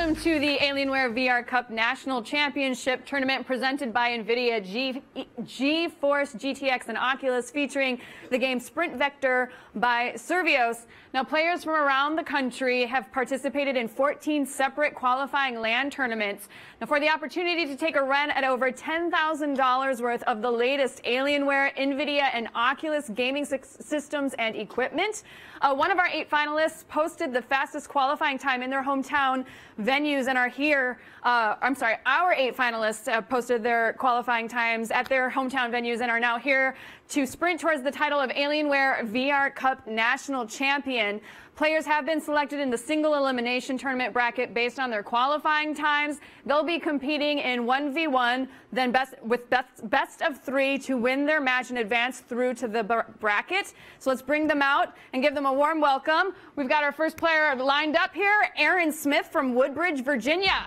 welcome to the Alienware VR Cup National Championship Tournament presented by NVIDIA, GeForce GTX, and Oculus, featuring the game Sprint Vector by Survios. Now, players from around the country have participated in 14 separate qualifying LAN tournaments. Now, for the opportunity to take a run at over $10,000 worth of the latest Alienware, NVIDIA, and Oculus gaming systems and equipment, one of our 8 finalists posted the fastest qualifying time in their hometown venues and are here. Our 8 finalists posted their qualifying times at their hometown venues and are now here to sprint towards the title of Alienware VR Cup National Champion. Players have been selected in the single elimination tournament bracket based on their qualifying times. They'll be competing in 1v1, then best of 3 to win their match and advance through to the bracket. So let's bring them out and give them a warm welcome. We've got our first player lined up here, Aaron Smith from Woodbridge, Virginia.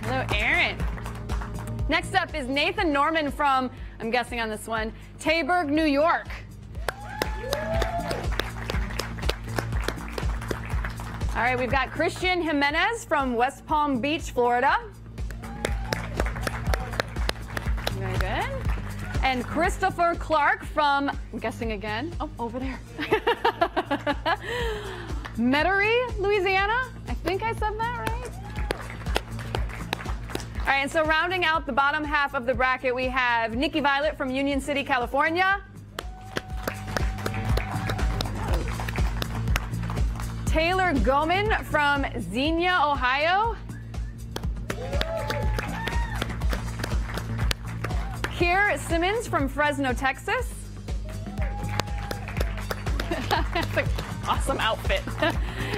Hello, Aaron. Next up is Nathan Norman from, I'm guessing on this one, Taberg, New York. All right, we've got Christian Jimenez from West Palm Beach, Florida. Very good. And Christopher Clark from, I'm guessing again, oh, over there. Metairie, Louisiana. I think I said that right. All right, and so rounding out the bottom half of the bracket, we have Nikki Violet from Union City, California. Taylor Goman from Xenia, Ohio. Keir Simmons from Fresno, Texas. That's an awesome outfit.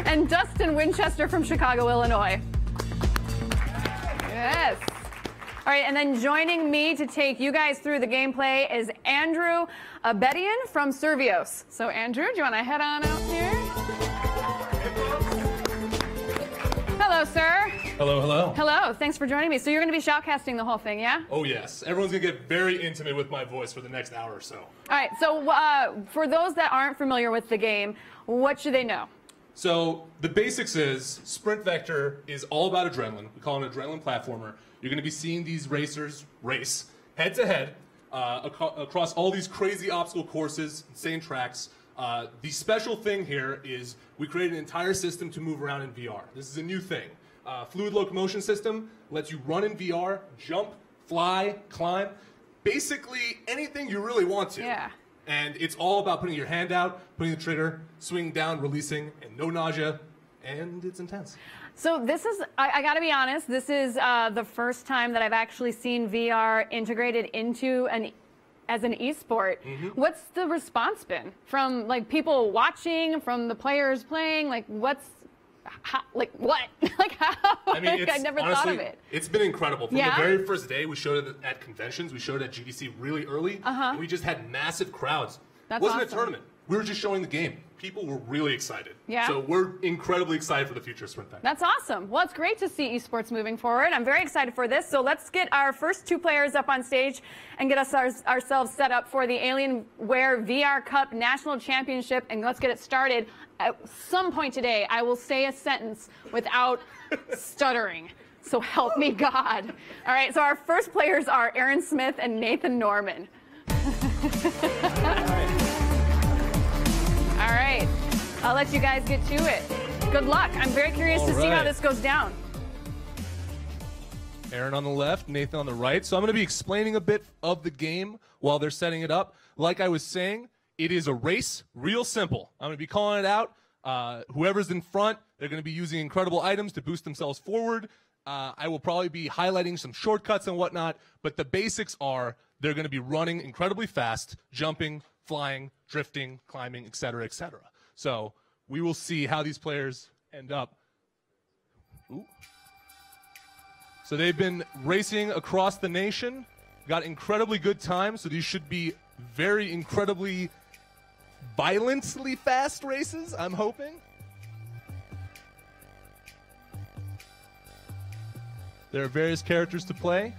And Dustin Winchester from Chicago, Illinois. Yes. All right, and then joining me to take you guys through the gameplay is Andrew Abedian from Survios. So, Andrew, do you want to head on out here? Hello, sir. Hello, hello. Hello. Thanks for joining me. So you're going to be shoutcasting the whole thing, yeah? Oh, yes. Everyone's going to get very intimate with my voice for the next hour or so. All right. So for those that aren't familiar with the game, what should they know? So the basics is Sprint Vector is all about adrenaline. We call it an adrenaline platformer. You're going to be seeing these racers race head-to-head across all these crazy obstacle courses, insane tracks. The special thing here is we created an entire system to move around in VR. This is a new thing. Fluid locomotion system lets you run in VR, jump, fly, climb, basically anything you really want to. Yeah. And it's all about putting your hand out, putting the trigger, swinging down, releasing, and no nausea, and it's intense. So this is, I gotta be honest, this is the first time that I've actually seen VR integrated into as an esport. Mm-hmm. What's the response been from like people watching, from the players playing? Like what? Like how? I mean, like, I never honestly, thought of it. It's been incredible. From the very first day, we showed it at conventions. We showed it at GDC really early. And we just had massive crowds. That's It wasn't awesome. a tournament. We were just showing the game. People were really excited. Yeah. So we're incredibly excited for the future of Sprint Vector. That's awesome. Well, it's great to see esports moving forward. I'm very excited for this. So let's get our first 2 players up on stage and get us ourselves set up for the Alienware VR Cup National Championship, and let's get it started. At some point today, I will say a sentence without stuttering. So help me God. All right, so our first players are Aaron Smith and Nathan Norman. All right, I'll let you guys get to it. Good luck. I'm very curious to see how this goes down. Aaron on the left, Nathan on the right. So I'm going to be explaining a bit of the game while they're setting it up. Like I was saying, it is a race, real simple. I'm going to be calling it out. Whoever's in front, they're going to be using incredible items to boost themselves forward. I will probably be highlighting some shortcuts and whatnot, but the basics are they're going to be running incredibly fast, jumping, flying, drifting, climbing, etc., etc. So we will see how these players end up. Ooh. So they've been racing across the nation, got incredibly good times, so these should be very incredibly violently fast races, I'm hoping. There are various characters to play.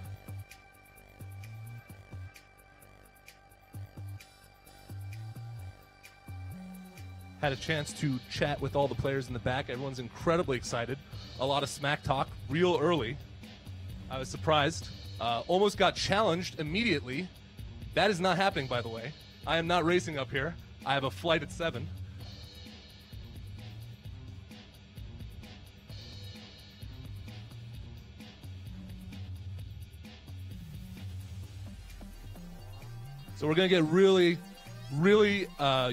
Had a chance to chat with all the players in the back. Everyone's incredibly excited. A lot of smack talk real early. I was surprised. Almost got challenged immediately. That is not happening, by the way. I am not racing up here. I have a flight at 7. So we're going to get really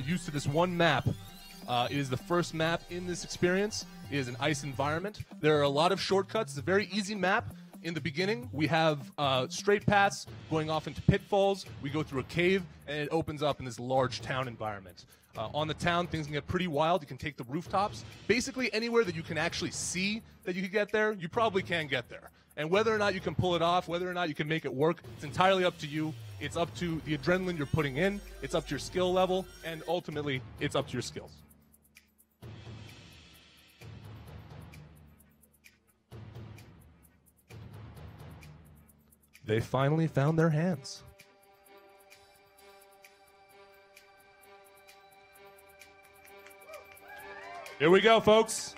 used to this one map. It is the first map in this experience. It is an ice environment. There are a lot of shortcuts. It's a very easy map. In the beginning, we have straight paths going off into pitfalls. We go through a cave, and it opens up in this large town environment. On the town, things can get pretty wild. You can take the rooftops. Basically, anywhere that you can actually see that you can get there, you probably can get there. And whether or not you can pull it off, whether or not you can make it work, it's entirely up to you. It's up to the adrenaline you're putting in. It's up to your skill level. And ultimately, it's up to your skills. They finally found their hands. Here we go, folks.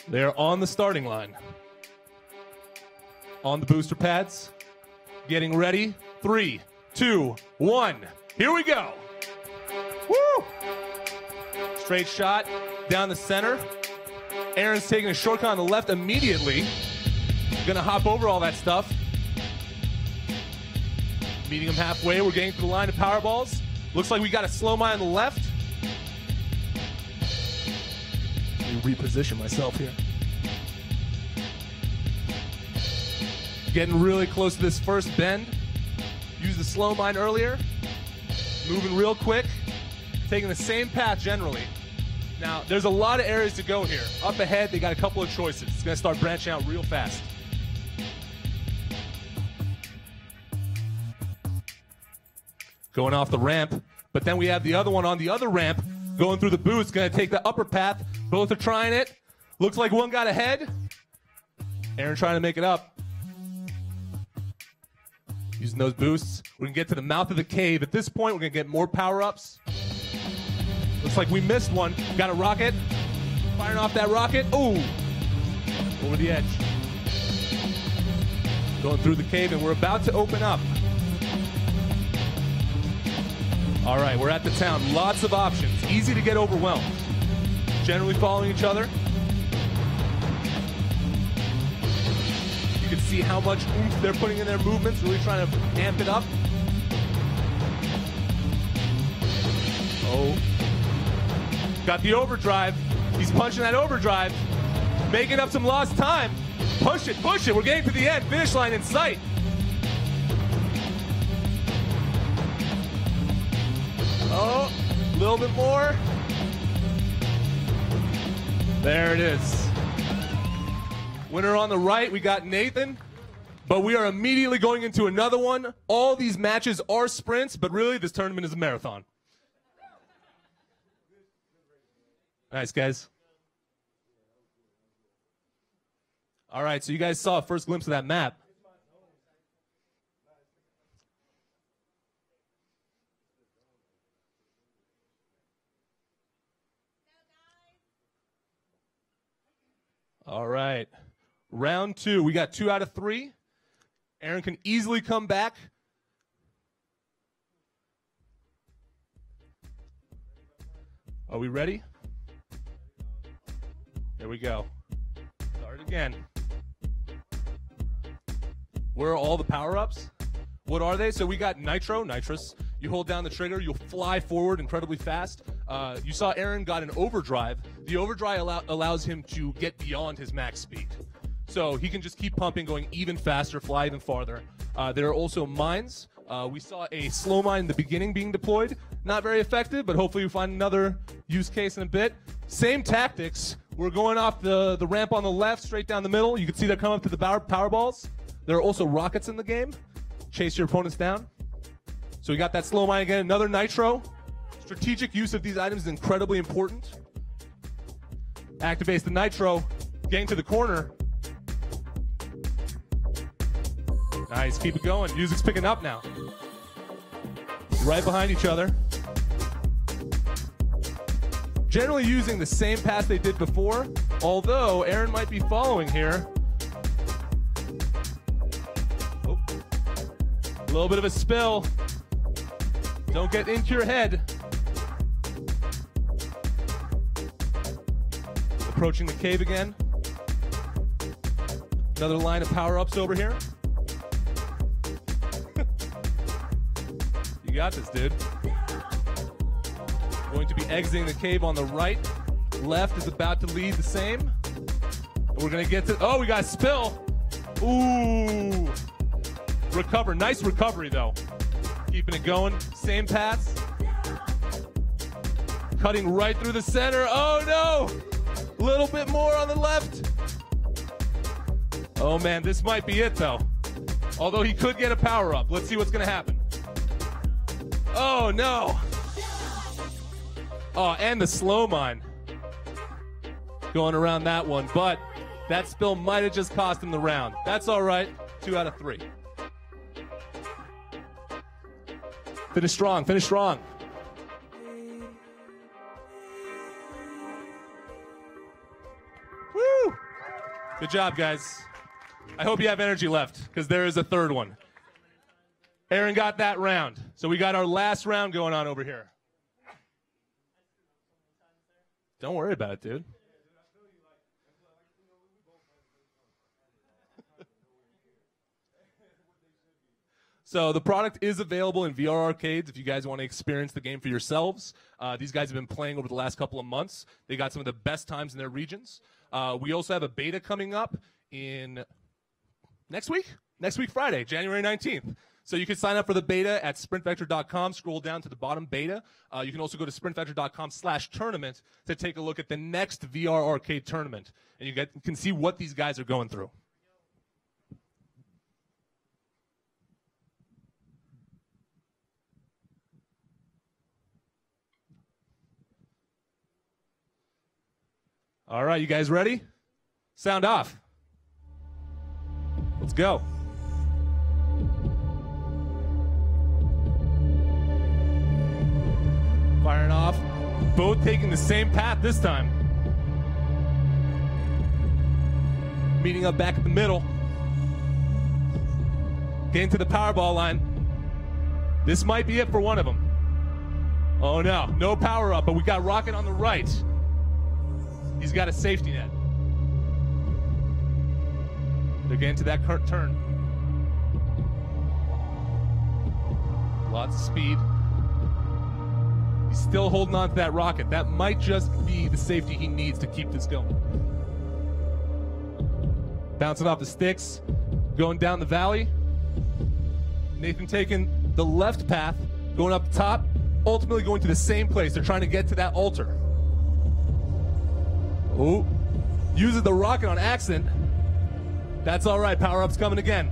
They're on the starting line. On the booster pads. Getting ready. 3, 2, 1. Here we go. Woo! Straight shot down the center. Aaron's taking a shortcut on the left immediately. Gonna hop over all that stuff. Meeting him halfway. We're getting to the line of power balls. Looks like we got a slow mine on the left. Let me reposition myself here. Getting really close to this first bend. Used the slow mine earlier. Moving real quick. Taking the same path generally. Now, there's a lot of areas to go here. Up ahead, they got a couple of choices. It's going to start branching out real fast. Going off the ramp, but then we have the other one on the other ramp going through the boost. Going to take the upper path. Both are trying it. Looks like one got ahead. Aaron trying to make it up. Using those boosts. We can get to the mouth of the cave. At this point, we're going to get more power-ups. Looks like we missed one. Got a rocket. Firing off that rocket. Ooh! Over the edge. Going through the cave, and we're about to open up. All right, we're at the town. Lots of options. Easy to get overwhelmed. Generally following each other. You can see how much oomph they're putting in their movements, really trying to amp it up. Oh. Got the overdrive. He's punching that overdrive. Making up some lost time. Push it, push it. We're getting to the end. Finish line in sight. Oh, a little bit more. There it is. Winner on the right, we got Nathan. But we are immediately going into another one. All these matches are sprints, but really this tournament is a marathon. Nice, guys. All right, so you guys saw a first glimpse of that map. All right, round 2. We got 2 out of 3. Aaron can easily come back. Are we ready? Here we go. Start again. Where are all the power-ups? What are they? So we got nitro, nitrous. You hold down the trigger, you'll fly forward incredibly fast. You saw Aaron got an overdrive. The overdrive allows him to get beyond his max speed. So he can just keep pumping, going even faster, fly even farther. There are also mines. We saw a slow mine in the beginning being deployed. Not very effective, but hopefully we find another use case in a bit. Same tactics. We're going off the ramp on the left, straight down the middle. You can see they're coming up to the power balls. There are also rockets in the game. Chase your opponents down. So we got that slow mine again. Another nitro. Strategic use of these items is incredibly important. Activates the nitro. Getting to the corner. Nice, keep it going. Music's picking up now. Right behind each other. Generally using the same path they did before, although Aaron might be following here. Oh. A little bit of a spill. Don't get into your head. Approaching the cave again. Another line of power-ups over here. You got this, dude. Going to be exiting the cave on the right. Left is about to lead the same. And we're going to get to... Oh, we got a spill. Ooh. Recover. Nice recovery, though. Keeping it going. Same paths. Cutting right through the center. Oh, no. A little bit more on the left. Oh, man. This might be it, though. Although he could get a power-up. Let's see what's going to happen. Oh, no. Oh, and the slow mine. Going around that one. But that spill might have just cost him the round. That's all right. 2 out of 3. Finish strong. Finish strong. Woo! Good job, guys. I hope you have energy left, because there is a third one. Aaron got that round. So we got our last round going on over here. Don't worry about it, dude. So the product is available in VR arcades if you guys want to experience the game for yourselves. These guys have been playing over the last couple of months. They got some of the best times in their regions. We also have a beta coming up in next week Friday, January 19th. So you can sign up for the beta at SprintVector.com, scroll down to the bottom, beta. You can also go to SprintVector.com/tournament to take a look at the next VR arcade tournament. And you can see what these guys are going through. All right, you guys ready? Sound off. Let's go. Firing off. Both taking the same path this time. Meeting up back at the middle. Getting to the Powerball line. This might be it for one of them. Oh no, no power up, but we got Rocket on the right. He's got a safety net. They're getting to that turn. Lots of speed. He's still holding on to that rocket. That might just be the safety he needs to keep this going. Bouncing off the sticks, going down the valley. Nathan taking the left path, going up the top, ultimately going to the same place. They're trying to get to that altar. Oh, uses the rocket on accident. That's all right, power-up's coming again.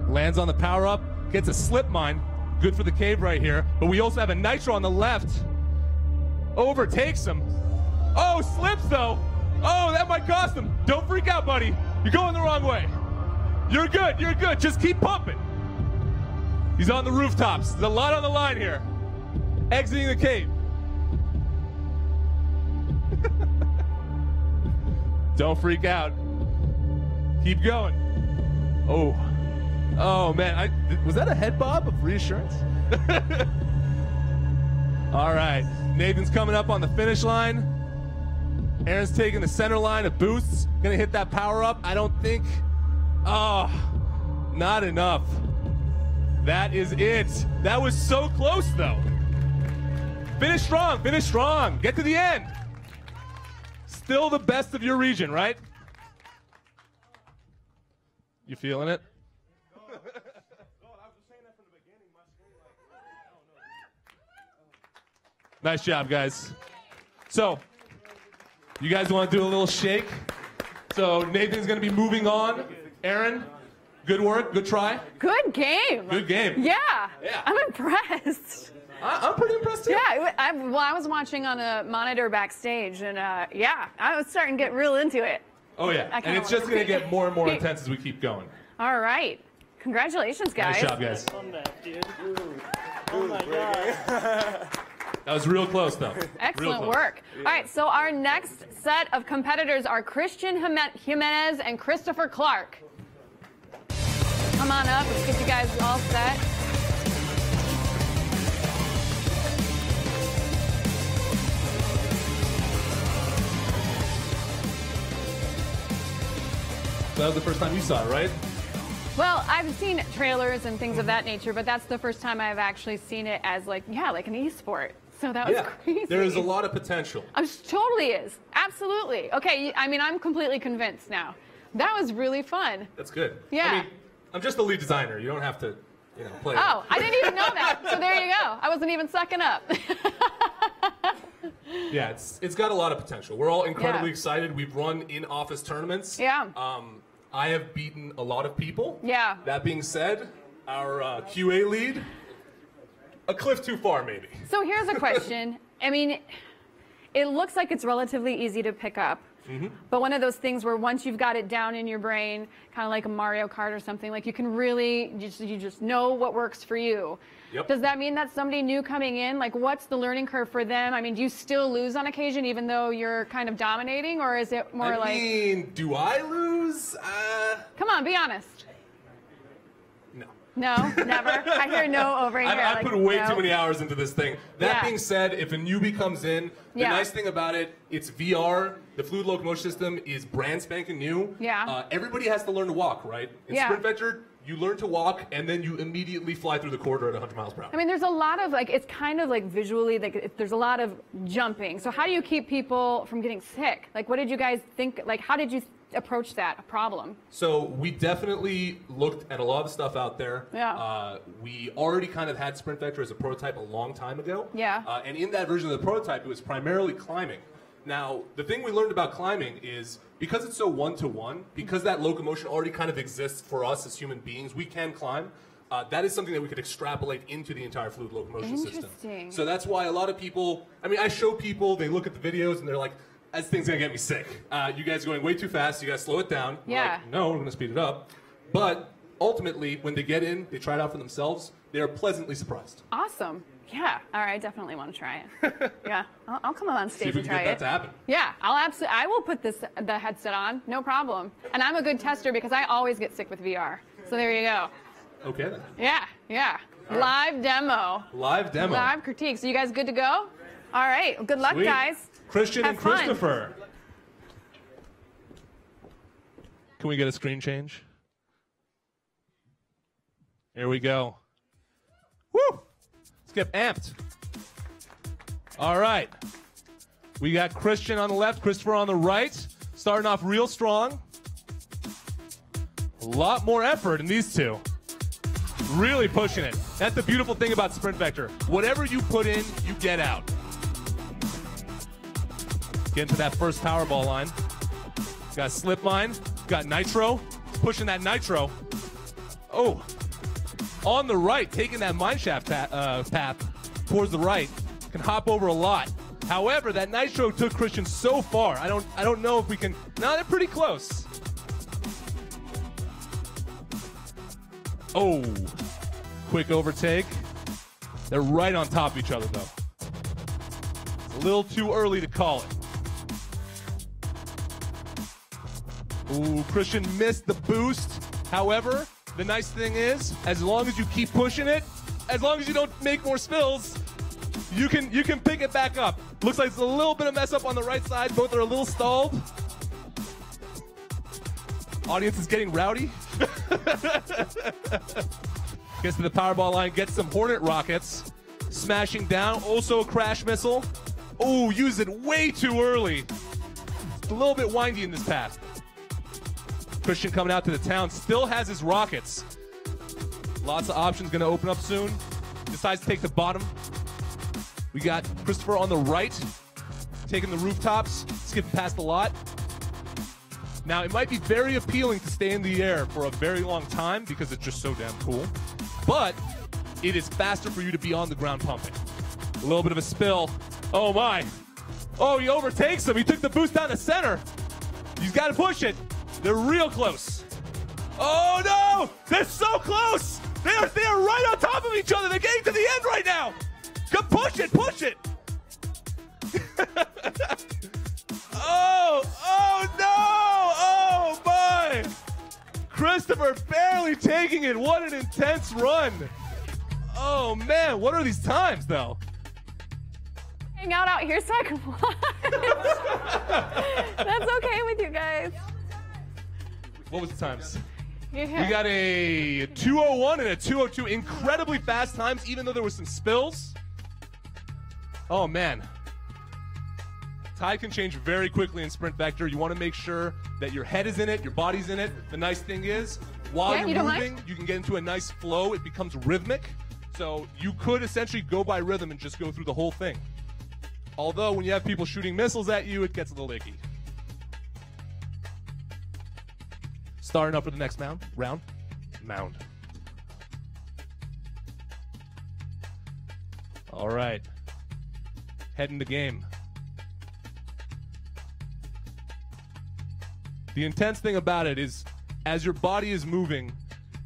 Lands on the power-up, gets a slip mine. Good for the cave right here. But we also have a nitro on the left. Overtakes him. Oh, slips though. Oh, that might cost him. Don't freak out, buddy. You're going the wrong way. You're good, you're good. Just keep pumping. He's on the rooftops. There's a lot on the line here. Exiting the cave. Don't freak out. Keep going. Oh. Oh, man. Was that a head bob of reassurance? All right. Nathan's coming up on the finish line. Aaron's taking the center line of boosts. Going to hit that power up. I don't think. Oh, not enough. That is it. That was so close, though. Finish strong. Finish strong. Get to the end. Still the best of your region, right? You feeling it? Nice job, guys. So, you guys want to do a little shake? So, Nathan's going to be moving on. Aaron, good work, good try. Good game. Good game. Yeah. Yeah. I'm impressed. I'm pretty impressed, too. Yeah, I was watching on a monitor backstage, and yeah, I was starting to get real into it. Oh, yeah. And it's just going to get more and more intense as we keep going. All right. Congratulations, guys. Nice job, guys. Comeback, dude. Oh my god. That was real close, though. Excellent work. All right, so our next set of competitors are Christian Jimenez and Christopher Clark. Come on up. Let's get you guys all set. That was the first time you saw it, right? Well, I've seen trailers and things of that nature, but that's the first time I've actually seen it as like an esport. So that was crazy. There is a lot of potential. Totally is. Absolutely. Okay, I mean, I'm completely convinced now. That was really fun. That's good. Yeah. I mean, I'm just the lead designer. You don't have to, play. Oh, I didn't even know that. So there you go. I wasn't even sucking up. Yeah, it's got a lot of potential. We're all incredibly excited. We've run in-office tournaments. Yeah. I have beaten a lot of people. Yeah. That being said, our QA lead, a cliff too far, maybe. So here's a question. I mean, it looks like it's relatively easy to pick up. But one of those things where once you've got it down in your brain, kind of like a Mario Kart or something, like you can really, you just know what works for you. Yep. Does that mean that somebody new coming in, like what's the learning curve for them? I mean, do you still lose on occasion even though you're kind of dominating, or is it more like... I mean, do I lose? Come on, be honest. No. No, never. I hear no over here. I put way too many hours into this thing. That Yeah. being said, if a newbie comes in, the nice thing about it, it's VR. The fluid locomotion system is brand spanking new. Yeah. Everybody has to learn to walk, right? In Sprint Vector, you learn to walk, and then you immediately fly through the corridor at 100 miles per hour. I mean, there's a lot of, like, it's kind of like visually, like, there's a lot of jumping. So how do you keep people from getting sick? Like, what did you guys think, like, how did you approach that problem? So we definitely looked at a lot of stuff out there. Yeah. We already kind of had Sprint Vector as a prototype a long time ago. Yeah. And in that version of the prototype, it was primarily climbing. Now, the thing we learned about climbing is because it's so one-to-one, because that locomotion already kind of exists for us as human beings, we can climb. That is something that we could extrapolate into the entire fluid locomotion system. Interesting. So that's why a lot of people, I mean, I show people, they look at the videos and they're like, that thing's gonna get me sick. You guys are going way too fast, you gotta slow it down. We're Yeah. like, no, we're gonna speed it up. But ultimately, when they get in, they try it out for themselves, they're pleasantly surprised. Awesome. Yeah. All right. I definitely want to try it. Yeah. I'll come on See stage if we and can try get it. that to happen. Yeah. I will put the headset on. No problem. And I'm a good tester because I always get sick with VR. So there you go. Okay then. Yeah. Yeah. Live demo. Live demo. Live critique. So you guys good to go? All right. Well, good luck, Sweet. guys. Christian Have and fun. Christopher. Can we get a screen change? Here we go. Woo! Let's get amped. All right. We got Christian on the left, Christopher on the right. Starting off real strong. A lot more effort in these two. Really pushing it. That's the beautiful thing about Sprint Vector. Whatever you put in, you get out. Get into that first Powerball line. Got slip line. Got nitro. Pushing that nitro. Oh. On the right, taking that mineshaft path towards the right. Can hop over a lot. However, that nitro took Christian so far. I don't know if we can. No, they're pretty close. Oh. Quick overtake. They're right on top of each other, though. It's a little too early to call it. Ooh, Christian missed the boost. However, the nice thing is, as long as you keep pushing it, as long as you don't make more spills, you can pick it back up. Looks like it's a little bit of mess up on the right side. Both are a little stalled. Audience is getting rowdy. Gets to the Powerball line, gets some Hornet rockets. Smashing down, also a crash missile. Oh, use it way too early. It's a little bit windy in this path. Christian coming out to the town, still has his rockets. Lots of options gonna open up soon. Decides to take the bottom. We got Christopher on the right, taking the rooftops, skipping past a lot. Now, it might be very appealing to stay in the air for a very long time because it's just so damn cool. But it is faster for you to be on the ground pumping. A little bit of a spill. Oh my. Oh, he overtakes him. He took the boost down the center. He's got to push it. They're real close. Oh no! They're so close! They are right on top of each other. They're getting to the end right now. Come push it, push it. Oh no! Oh my! Christopher barely taking it. What an intense run. Oh man, what are these times though? Hang out here so I can watch. That's okay with you guys. What was the times? Yeah. We got a 2:01 and a 2:02. Incredibly fast times, even though there was some spills. Oh man. Tide can change very quickly in Sprint Vector. You want to make sure that your head is in it, your body's in it. The nice thing is, while you're moving, you can get into a nice flow. It becomes rhythmic. So you could essentially go by rhythm and just go through the whole thing. Although when you have people shooting missiles at you, it gets a little icky. Starting up for the next round. All right. Heading the game. The intense thing about it is as your body is moving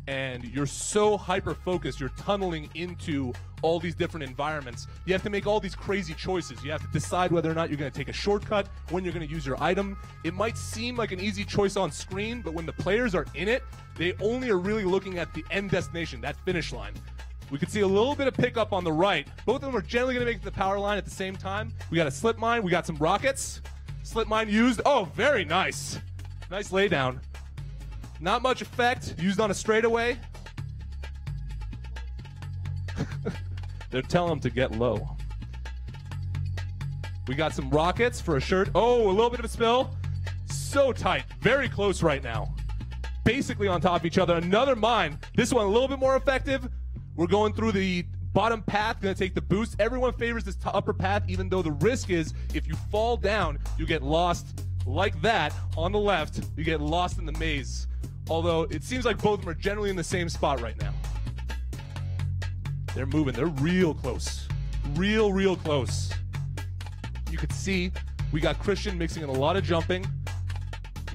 and you're so hyper-focused, you're tunneling into all these different environments, you have to make all these crazy choices. You have to decide whether or not you're going to take a shortcut, when you're going to use your item. It might seem like an easy choice on screen, but when the players are in it, they only are really looking at the end destination, that finish line. We could see a little bit of pickup on the right. Both of them are generally going to make it to the power line at the same time. We got a slip mine. We got some rockets. Slip mine used. Oh, very nice. Nice laydown. Not much effect. Used on a straightaway. They're telling him to get low. We got some rockets for a shirt. Oh, a little bit of a spill. So tight. Very close right now. Basically on top of each other. Another mine. This one a little bit more effective. We're going through the bottom path. Going to take the boost. Everyone favors this upper path, even though the risk is if you fall down, you get lost like that on the left. You get lost in the maze. Although it seems like both of them are generally in the same spot right now. They're moving. They're real close. Real close. You could see we got Christian mixing in a lot of jumping.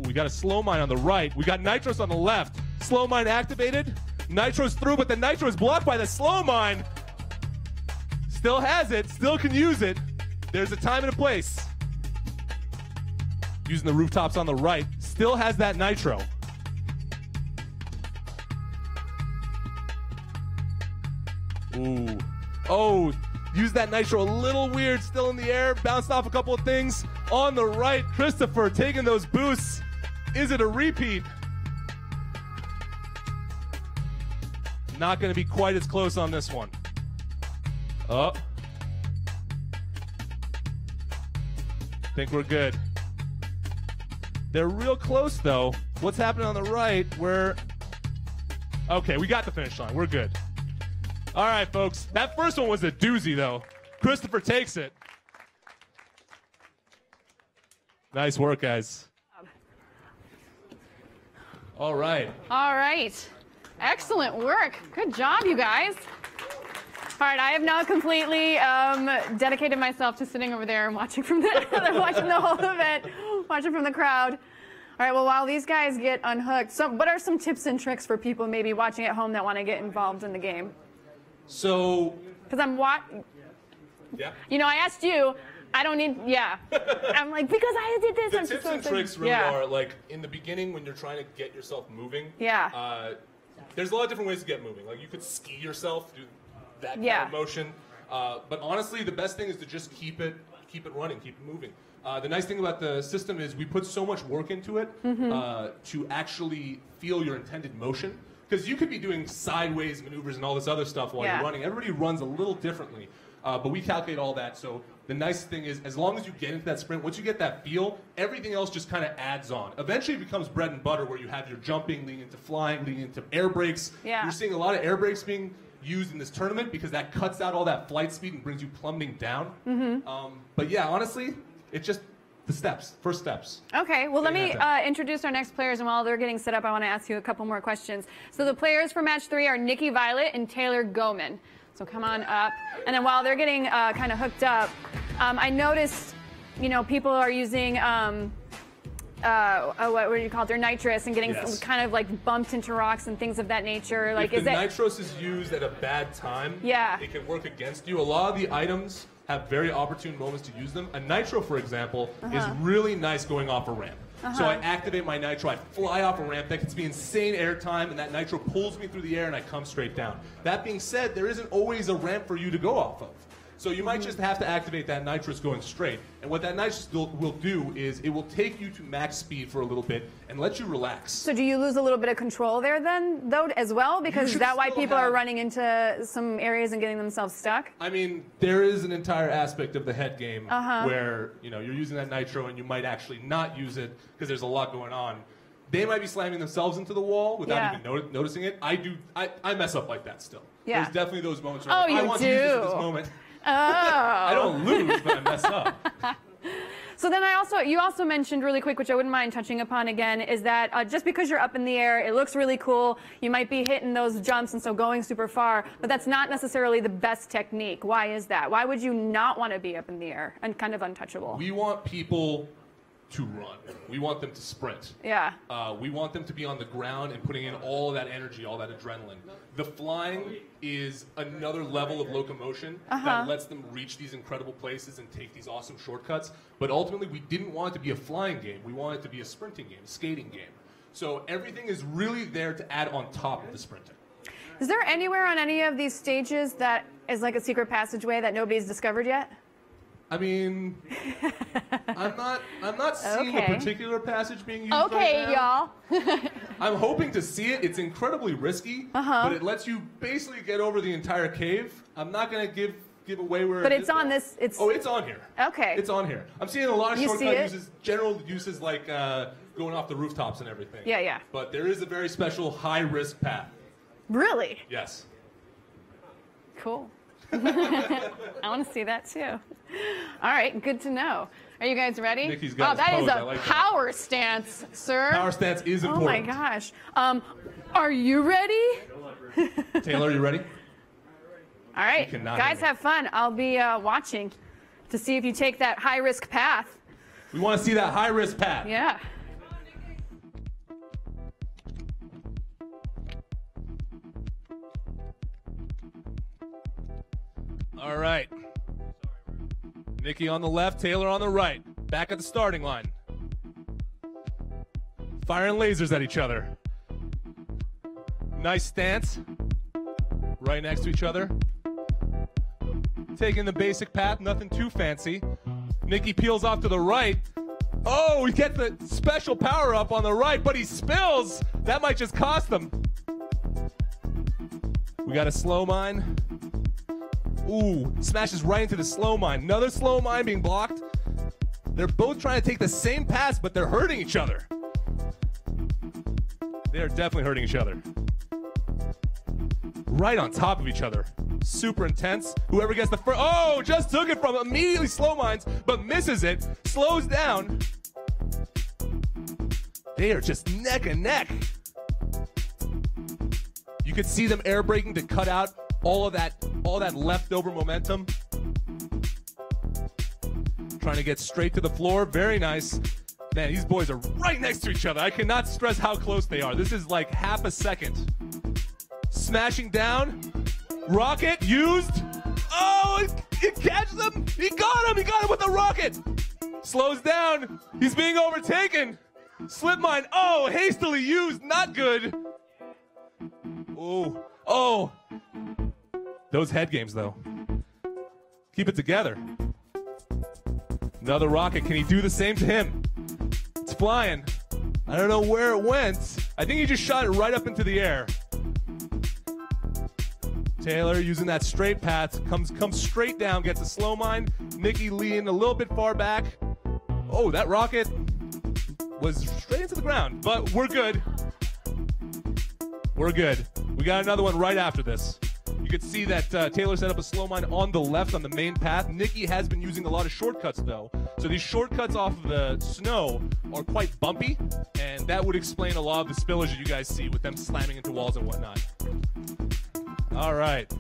We got a slow mine on the right. We got Nitros on the left. Slow mine activated. Nitro's through, but the Nitro is blocked by the slow mine. Still has it. Still can use it. There's a time and a place. Using the rooftops on the right. Still has that Nitro. Ooh. Oh, use that Nitro a little weird, still in the air, bounced off a couple of things. On the right, Christopher taking those boosts. Is it a repeat? Not going to be quite as close on this one. Oh. Think we're good. They're real close, though. What's happening on the right? Okay, we got the finish line. We're good. All right, folks. That first one was a doozy, though. Christopher takes it. Nice work, guys. All right. All right. Excellent work. Good job, you guys. All right, I have now completely dedicated myself to sitting over there and watching from watching the whole event, watching from the crowd. All right, well, while these guys get unhooked, what are some tips and tricks for people maybe watching at home that want to get involved in the game? So, because yeah. You know, I asked you. I don't need. Yeah. I'm like, because I did this. The tips and tricks really are like in the beginning when you're trying to get yourself moving. Yeah. There's a lot of different ways to get moving. Like you could ski yourself, do that kind of motion. But honestly, the best thing is to just keep it running, keep it moving. The nice thing about the system is we put so much work into it to actually feel your intended motion. Because you could be doing sideways maneuvers and all this other stuff while you're running. Everybody runs a little differently, but we calculate all that. So the nice thing is, as long as you get into that sprint, once you get that feel, everything else just kind of adds on. Eventually it becomes bread and butter where you have your jumping, leading into flying, leading into air brakes. Yeah. You're seeing a lot of air brakes being used in this tournament because that cuts out all that flight speed and brings you plummeting down. But yeah, honestly, it's just the steps, first steps. Okay, well, let me introduce our next players, and while they're getting set up, I want to ask you a couple more questions. So the players for match 3 are Nikki Violet and Taylor Goman. So come on up. And then while they're getting kind of hooked up, I noticed, you know, people are using what do you call it, their nitrous and getting Yes. kind of like bumped into rocks and things of that nature. Like, if is the that nitros is used at a bad time, Yeah. it can work against you. A lot of the items have very opportune moments to use them. A nitro, for example, is really nice going off a ramp. So I activate my nitro, I fly off a ramp, that gets me insane air time, and that nitro pulls me through the air and I come straight down. That being said, there isn't always a ramp for you to go off of. So you might just have to activate that nitrous going straight. And what that nitrous will do is it will take you to max speed for a little bit and let you relax. So do you lose a little bit of control there then, though, as well? Because is that why people are running into some areas and getting themselves stuck? I mean, there is an entire aspect of the head game where, you know, you're using that nitro and you might actually not use it because there's a lot going on. They might be slamming themselves into the wall without even noticing it. I mess up like that still. Yeah. There's definitely those moments where Oh, I'm like, I you want to use this at this do. moment. Oh. I don't lose, but I mess up. So then you also mentioned really quick, which I wouldn't mind touching upon again, is that just because you're up in the air, it looks really cool. You might be hitting those jumps and so going super far, but that's not necessarily the best technique. Why is that? Why would you not want to be up in the air and kind of untouchable? We want people to run. We want them to sprint. Yeah. We want them to be on the ground and putting in all of that energy, all that adrenaline. The flying is another level of locomotion that lets them reach these incredible places and take these awesome shortcuts. But ultimately, we didn't want it to be a flying game. We wanted it to be a sprinting game, a skating game. So everything is really there to add on top of the sprinting. Is there anywhere on any of these stages that is like a secret passageway that nobody's discovered yet? I mean, I'm not seeing a particular passage being used Okay, right now. y'all. I'm hoping to see it. It's incredibly risky, but it lets you basically get over the entire cave. I'm not going to give away where But it it's is. on this. Oh, it's on here. Okay. It's on here. I'm seeing a lot of You see shortcut it? uses, general uses like going off the rooftops and everything. Yeah, yeah. But there is a very special high-risk path. Really? Yes. Cool. I want to see that too. All right, good to know. Are you guys ready? Nikki's got his that is pose. I a like that. power stance, sir. Power stance is Oh my important. gosh. Are you ready? Taylor, are you ready? All right, cannot guys, hear me. have fun. I'll be watching to see if you take that high-risk path. We want to see that high-risk path. Yeah. All right. Nikki on the left, Taylor on the right. Back at the starting line. Firing lasers at each other. Nice stance. Right next to each other. Taking the basic path, nothing too fancy. Nikki peels off to the right. Oh, we get the special power up on the right, but he spills. That might just cost them. We got a slow mine. Ooh, smashes right into the slow mine. Another slow mine being blocked. They're both trying to take the same pass, but they're hurting each other. They're definitely hurting each other. Right on top of each other. Super intense. Whoever gets the first, oh, just took it from him. Immediately slow mines, but misses it. Slows down. They are just neck and neck. You could see them air braking to cut out all that leftover momentum. Trying to get straight to the floor. Very nice. Man, these boys are right next to each other. I cannot stress how close they are. This is like half a second. Smashing down. Rocket used. Oh, it catches him. He got him. He got him with the rocket. Slows down. He's being overtaken. Slip mine. Oh, hastily used. Not good. Oh. Oh. Those head games, though. Keep it together. Another rocket. Can he do the same to him? It's flying. I don't know where it went. I think he just shot it right up into the air. Taylor using that straight path. Comes straight down. Gets a slow mine. Nikki leaning a little bit far back. Oh, that rocket was straight into the ground. But we're good. We're good. We got another one right after this. You can see that Taylor set up a slow mine on the left on the main path. Nikki has been using a lot of shortcuts, though. So these shortcuts off of the snow are quite bumpy, and that would explain a lot of the spillage that you guys see with them slamming into walls and whatnot. All right.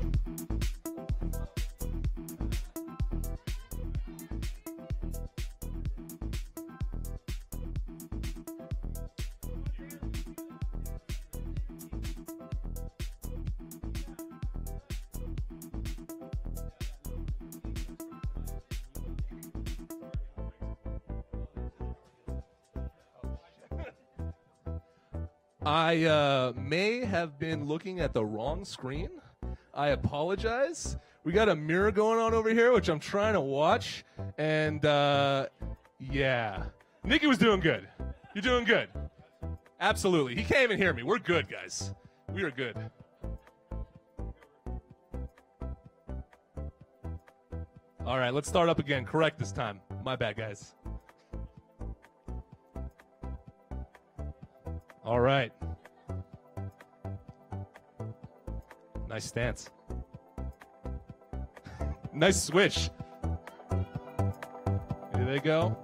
I may have been looking at the wrong screen. I apologize. We got a mirror going on over here, which I'm trying to watch. And, yeah. Nikki was doing good. You're doing good. Absolutely. He can't even hear me. We're good, guys. We are good. All right, let's start up again. Correct this time. My bad, guys. All right. Nice stance. Nice switch. Here they go.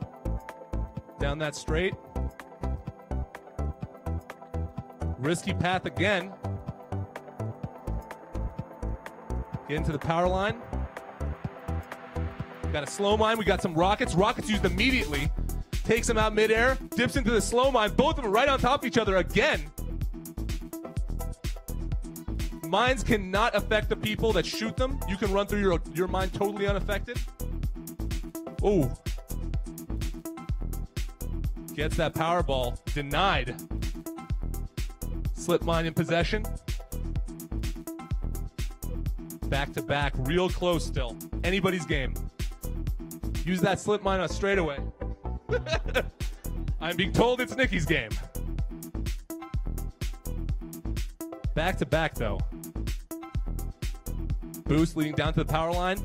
Down that straight. Risky path again. Get into the power line. Got a slow mine. We got some rockets. Rockets used immediately. Takes him out midair. Dips into the slow mine. Both of them right on top of each other again. Mines cannot affect the people that shoot them. You can run through your mine totally unaffected. Oh. Gets that power ball. Denied. Slip mine in possession. Back to back. Real close still. Anybody's game. Use that slip mine on a straightaway. I'm being told it's Nikki's game. Back to back though. Boost leading down to the power line.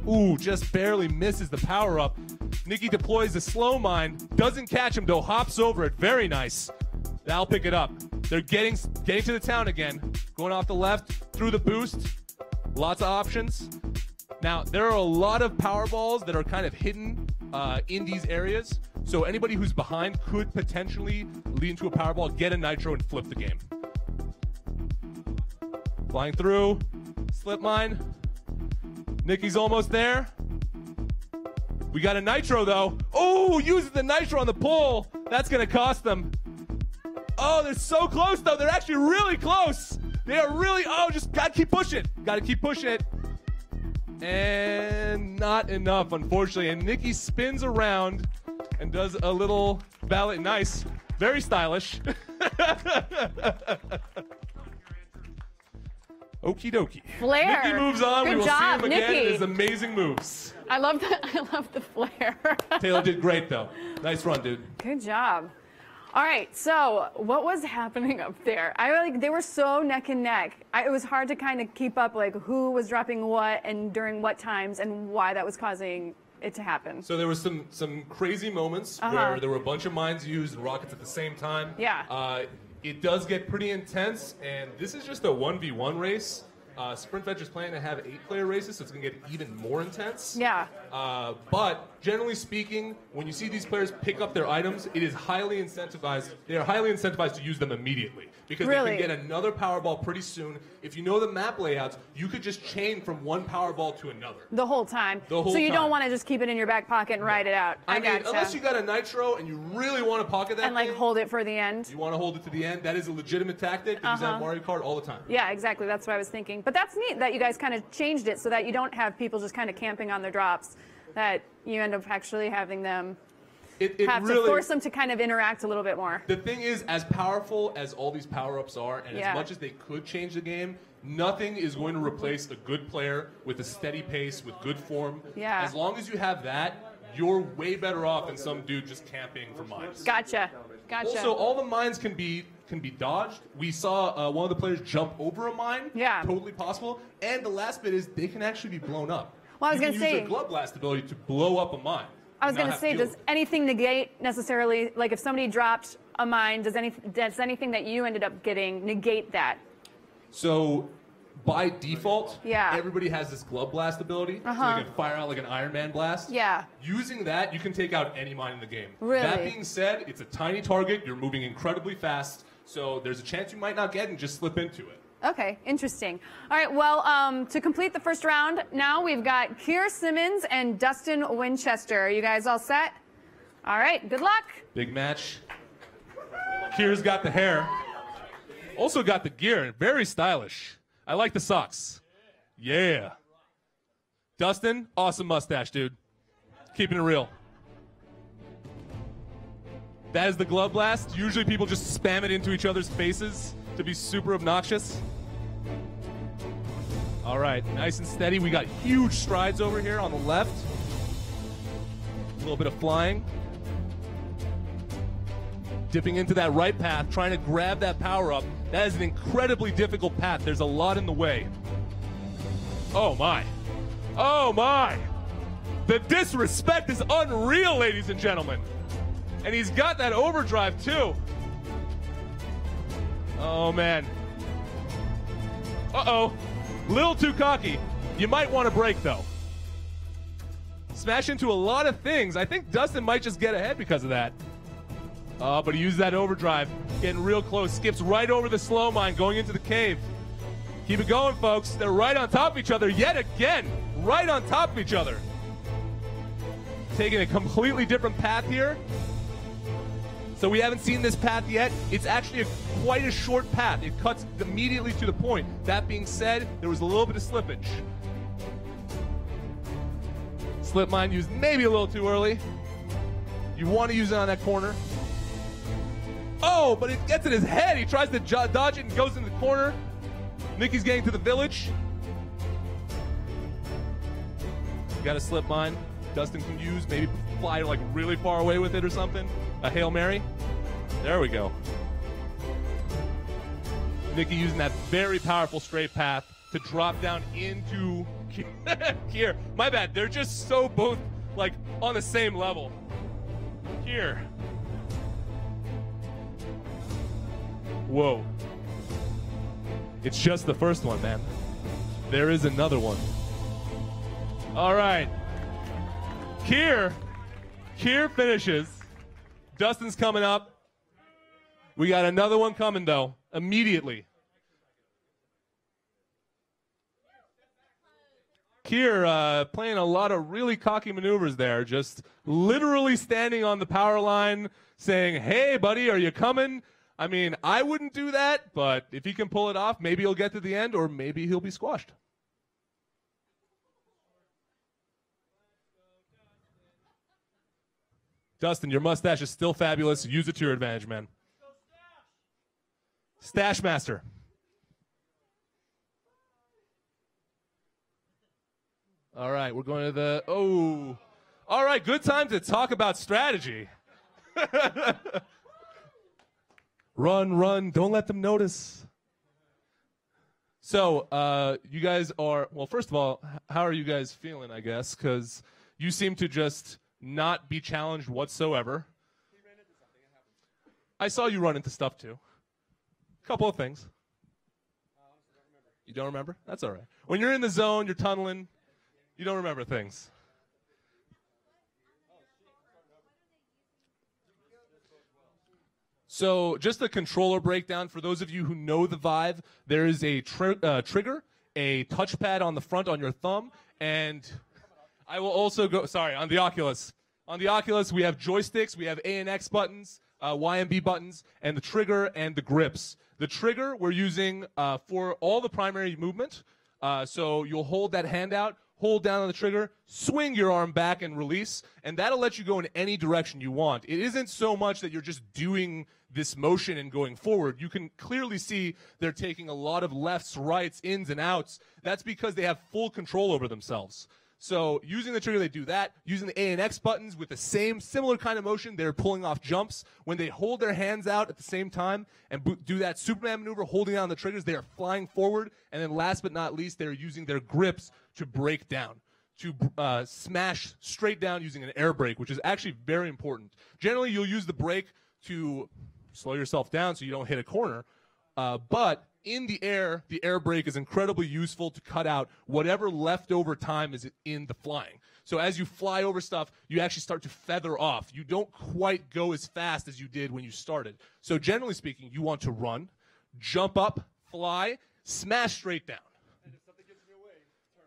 Ooh, just barely misses the power up. Nikki deploys the slow mine. Doesn't catch him though. Hops over it. Very nice. That'll pick it up. They're getting to the town again. Going off the left through the boost. Lots of options. Now, there are a lot of power balls that are kind of hidden in these areas. So anybody who's behind could potentially lead into a power ball, get a nitro, and flip the game. Flying through. Slip mine. Nikki's almost there. We got a nitro, though. Oh, uses the nitro on the pull. That's going to cost them. Oh, they're so close, though. They're actually really close. They are really, just got to keep pushing it. Got to keep pushing it. And not enough, unfortunately. And Nikki spins around and does a little ballot. Nice. Very stylish. Okie dokie. Flair. Nikki moves on. Good we will job, see him again Nikki. in his amazing moves. I love the flair. Taylor did great, though. Nice run, dude. Good job. All right, so what was happening up there? They were so neck and neck. It was hard to kind of keep up, like who was dropping what and during what times and why that was causing it to happen. So there was some crazy moments where there were a bunch of mines used and rockets at the same time. Yeah. It does get pretty intense, and this is just a 1v1 race. Sprint Venture's planning to have 8-player races, so it's going to get even more intense. Yeah. But generally speaking, when you see these players pick up their items, it is highly incentivized. They are highly incentivized to use them immediately because they can get another Powerball pretty soon. If you know the map layouts, you could just chain from one Powerball to another. The whole time. The whole so you time. don't want to just keep it in your back pocket and ride it out. I mean, gotcha. unless you got a nitro and you really want to pocket that and like thing, hold it for the end. you want to hold it to the end. That is a legitimate tactic. They use that in Mario Kart all the time. Yeah, exactly. That's what I was thinking. But that's neat that you guys kind of changed it so that you don't have people just kind of camping on their drops, that you end up actually having them have to force them to kind of interact a little bit more. The thing is, as powerful as all these power-ups are, and as much as they could change the game, nothing is going to replace a good player with a steady pace, with good form. Yeah. As long as you have that, you're way better off than some dude just camping for mines. Gotcha. Also, all the mines can be dodged. We saw one of the players jump over a mine. Yeah. Totally possible. And the last bit is they can actually be blown up. Well, I was going to say, use their glove blast ability to blow up a mine. I was going to say, does anything negate necessarily, like if somebody dropped a mine, does anything that you ended up getting negate that? So by default, Yeah. everybody has this glove blast ability, so they can fire out like an Iron Man blast. Yeah. Using that, you can take out any mine in the game. Really? That being said, it's a tiny target. You're moving incredibly fast, so there's a chance you might not get and just slip into it. Okay, interesting. All right, well, to complete the first round, now we've got Keir, Simmons, and Dustin, Winchester. Are you guys all set? All right, good luck. Big match. Keir's got the hair. Also got the gear. Very stylish. I like the socks. Yeah. Dustin, awesome mustache, dude. Keeping it real. That is the glove blast. Usually people just spam it into each other's faces to be super obnoxious. All right, nice and steady. We got huge strides over here on the left. A little bit of flying. Dipping into that right path, trying to grab that power up. That is an incredibly difficult path. There's a lot in the way. Oh my. Oh my. The disrespect is unreal, ladies and gentlemen. And he's got that overdrive too. Oh man. Uh-oh. Little too cocky. You might want to brake though. Smash into a lot of things. I think Dustin might just get ahead because of that. But he used that overdrive. Getting real close. Skips right over the slow mine going into the cave. Keep it going, folks. They're right on top of each other yet again. Right on top of each other. Taking a completely different path here. So we haven't seen this path yet. It's actually quite a short path. It cuts immediately to the point. That being said, there was a little bit of slippage. Slip mine used maybe a little too early. You want to use it on that corner. Oh, but it gets in his head. He tries to dodge it and goes in the corner. Mickey's getting to the village. Got a slip mine. Dustin can use. Maybe fly like really far away with it or something. A Hail Mary. There we go. Mickey using that very powerful straight path to drop down into Keir. My bad. They're just so both like on the same level. Keir. Whoa. It's just the first one, man. There is another one. All right. Keir finishes. Dustin's coming up. We got another one coming, though, immediately. Keir playing a lot of really cocky maneuvers there, just literally standing on the power line saying, hey, buddy, are you coming? I mean, I wouldn't do that, but if he can pull it off, maybe he'll get to the end, or maybe he'll be squashed. Dustin, your mustache is still fabulous. Use it to your advantage, man. Stash Master. All right, we're going to the... Oh. All right, good time to talk about strategy. Run, don't let them notice. So, you guys are... Well, first of all, how are you guys feeling, I guess? Because you seem to just not be challenged whatsoever. I saw you run into stuff, too. A couple of things. You don't remember? That's all right. When you're in the zone, you're tunneling, you don't remember things. So just a controller breakdown. For those of you who know the Vive, there is a trigger, a touchpad on the front on your thumb, and I will also go, sorry, on the Oculus. On the Oculus, we have joysticks, we have A and X buttons, Y and B buttons, and the trigger and the grips. The trigger we're using for all the primary movement. So you'll hold that hand out, hold down on the trigger, swing your arm back and release, and that'll let you go in any direction you want. It isn't so much that you're just doing this motion and going forward. You can clearly see they're taking a lot of lefts, rights, ins, and outs. That's because they have full control over themselves. So using the trigger, they do that. Using the A and X buttons with the same similar kind of motion, they're pulling off jumps. When they hold their hands out at the same time and do that Superman maneuver, holding down the triggers, they are flying forward. And then last but not least, they're using their grips to break down, to smash straight down using an air brake, which is actually very important. Generally, you'll use the brake to slow yourself down so you don't hit a corner. But in the air brake is incredibly useful to cut out whatever leftover time is in the flying. So as you fly over stuff, you actually start to feather off. You don't quite go as fast as you did when you started. So generally speaking, you want to run, jump up, fly, smash straight down. And if something gets in your way, turn.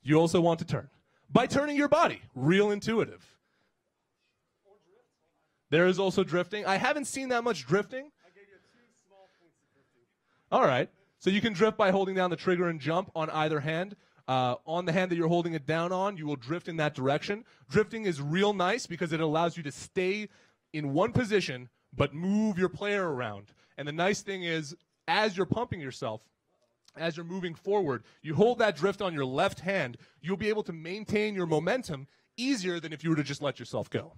You also want to turn. By turning your body. Real intuitive. There is also drifting. I haven't seen that much drifting. All right. So you can drift by holding down the trigger and jump on either hand. On the hand that you're holding it down on, you will drift in that direction. Drifting is real nice because it allows you to stay in one position, but move your player around. And the nice thing is, as you're pumping yourself, as you're moving forward, you hold that drift on your left hand, you'll be able to maintain your momentum easier than if you were to just let yourself go.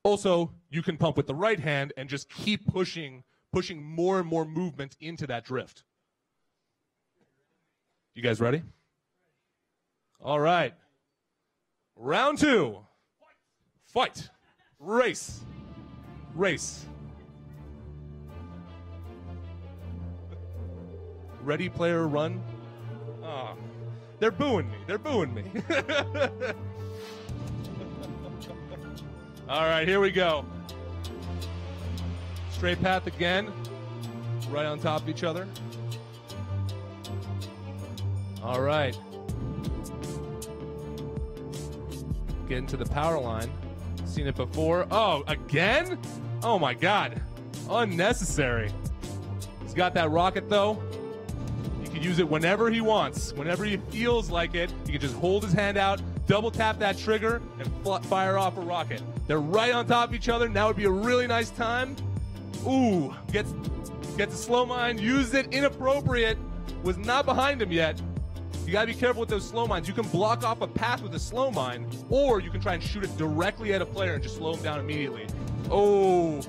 Also, you can pump with the right hand and just keep pushing more and more movement into that drift. You guys ready? All right. Round 2. Fight. Race. Race. Ready, player, run. Oh, they're booing me. They're booing me. All right, here we go. Straight path again. Right on top of each other. All right. Getting to the power line. Seen it before. Oh, again? Oh my God. Unnecessary. He's got that rocket though. He can use it whenever he wants. Whenever he feels like it, he can just hold his hand out, double tap that trigger, and fire off a rocket. They're right on top of each other. Now would be a really nice time. Ooh, gets a slow mine, used it inappropriate, was not behind him yet. You gotta be careful with those slow mines. You can block off a path with a slow mine, or you can try and shoot it directly at a player and just slow him down immediately. Oh.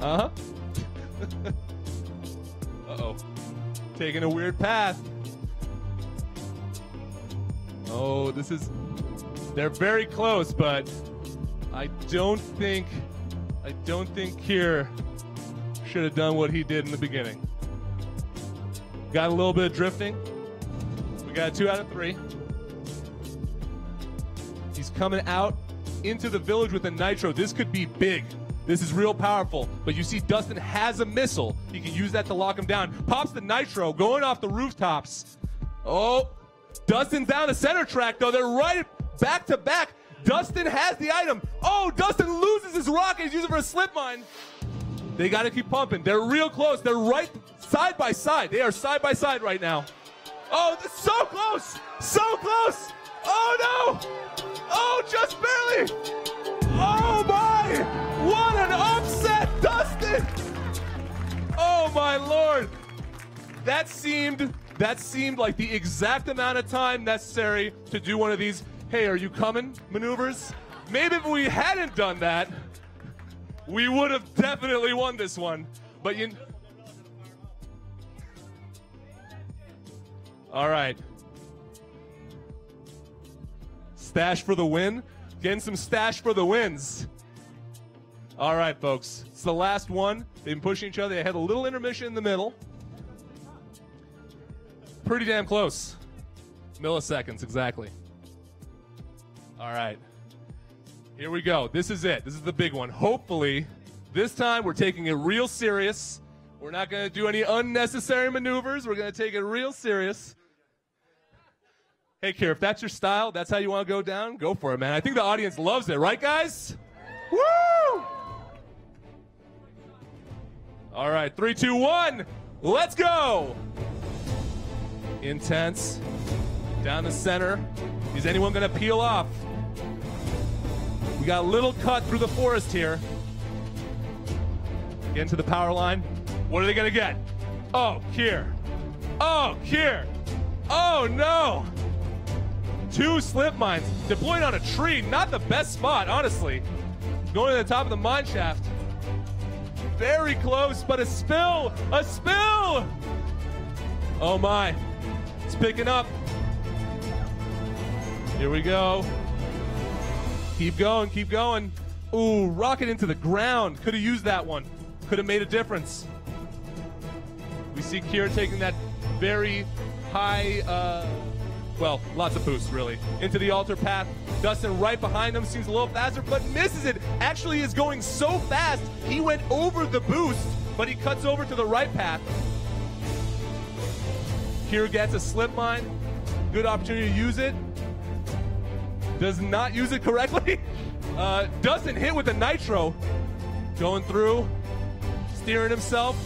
Uh-huh. Uh-oh. Taking a weird path. Oh, they're very close, but I don't think Keir should have done what he did in the beginning. Got a little bit of drifting. We got a 2 out of 3. He's coming out into the village with a nitro. This could be big. This is real powerful. But you see Dustin has a missile. He can use that to lock him down. Pops the nitro, going off the rooftops. Oh, Dustin's down the center track, though. They're right back to back. Dustin has the item. Oh, Dustin loses his rocket. He's using it for a slip mine. They got to keep pumping. They're real close. They're right side by side. They are side by side right now. Oh, so close. So close. Oh, no. Oh, just barely. Oh, my. What an upset, Dustin. Oh, my Lord. That seemed like the exact amount of time necessary to do one of these, hey, are you coming maneuvers? Maybe if we hadn't done that, we would have definitely won this one. But all right. Stash for the win. Getting some stash for the wins. All right, folks. It's the last one. They've been pushing each other. They had a little intermission in the middle. Pretty damn close. Milliseconds, exactly. All right. Here we go. This is it. This is the big one. Hopefully, this time we're taking it real serious. We're not going to do any unnecessary maneuvers. We're going to take it real serious. Hey, Keir, if that's your style, that's how you want to go down, go for it, man. I think the audience loves it. Right, guys? Woo! All right, 3, 2, 1. Let's go. Intense. Down the center. Is anyone going to peel off? We got a little cut through the forest here. Get into the power line. What are they going to get? Oh, Keir. Oh, Keir. Oh, no. 2 slip mines. Deployed on a tree. Not the best spot, honestly. Going to the top of the mine shaft. Very close, but a spill. A spill. Oh, my. It's picking up. Here we go. Keep going, keep going. Ooh, rocket into the ground. Could have used that one. Could have made a difference. We see Keir taking that very high, well, lots of boost, really, into the altar path. Dustin right behind him, seems a little faster, but misses it. Actually is going so fast, he went over the boost, but he cuts over to the right path. Keir gets a slip mine. Good opportunity to use it. Does not use it correctly. Dustin hit with the nitro. Going through. Steering himself.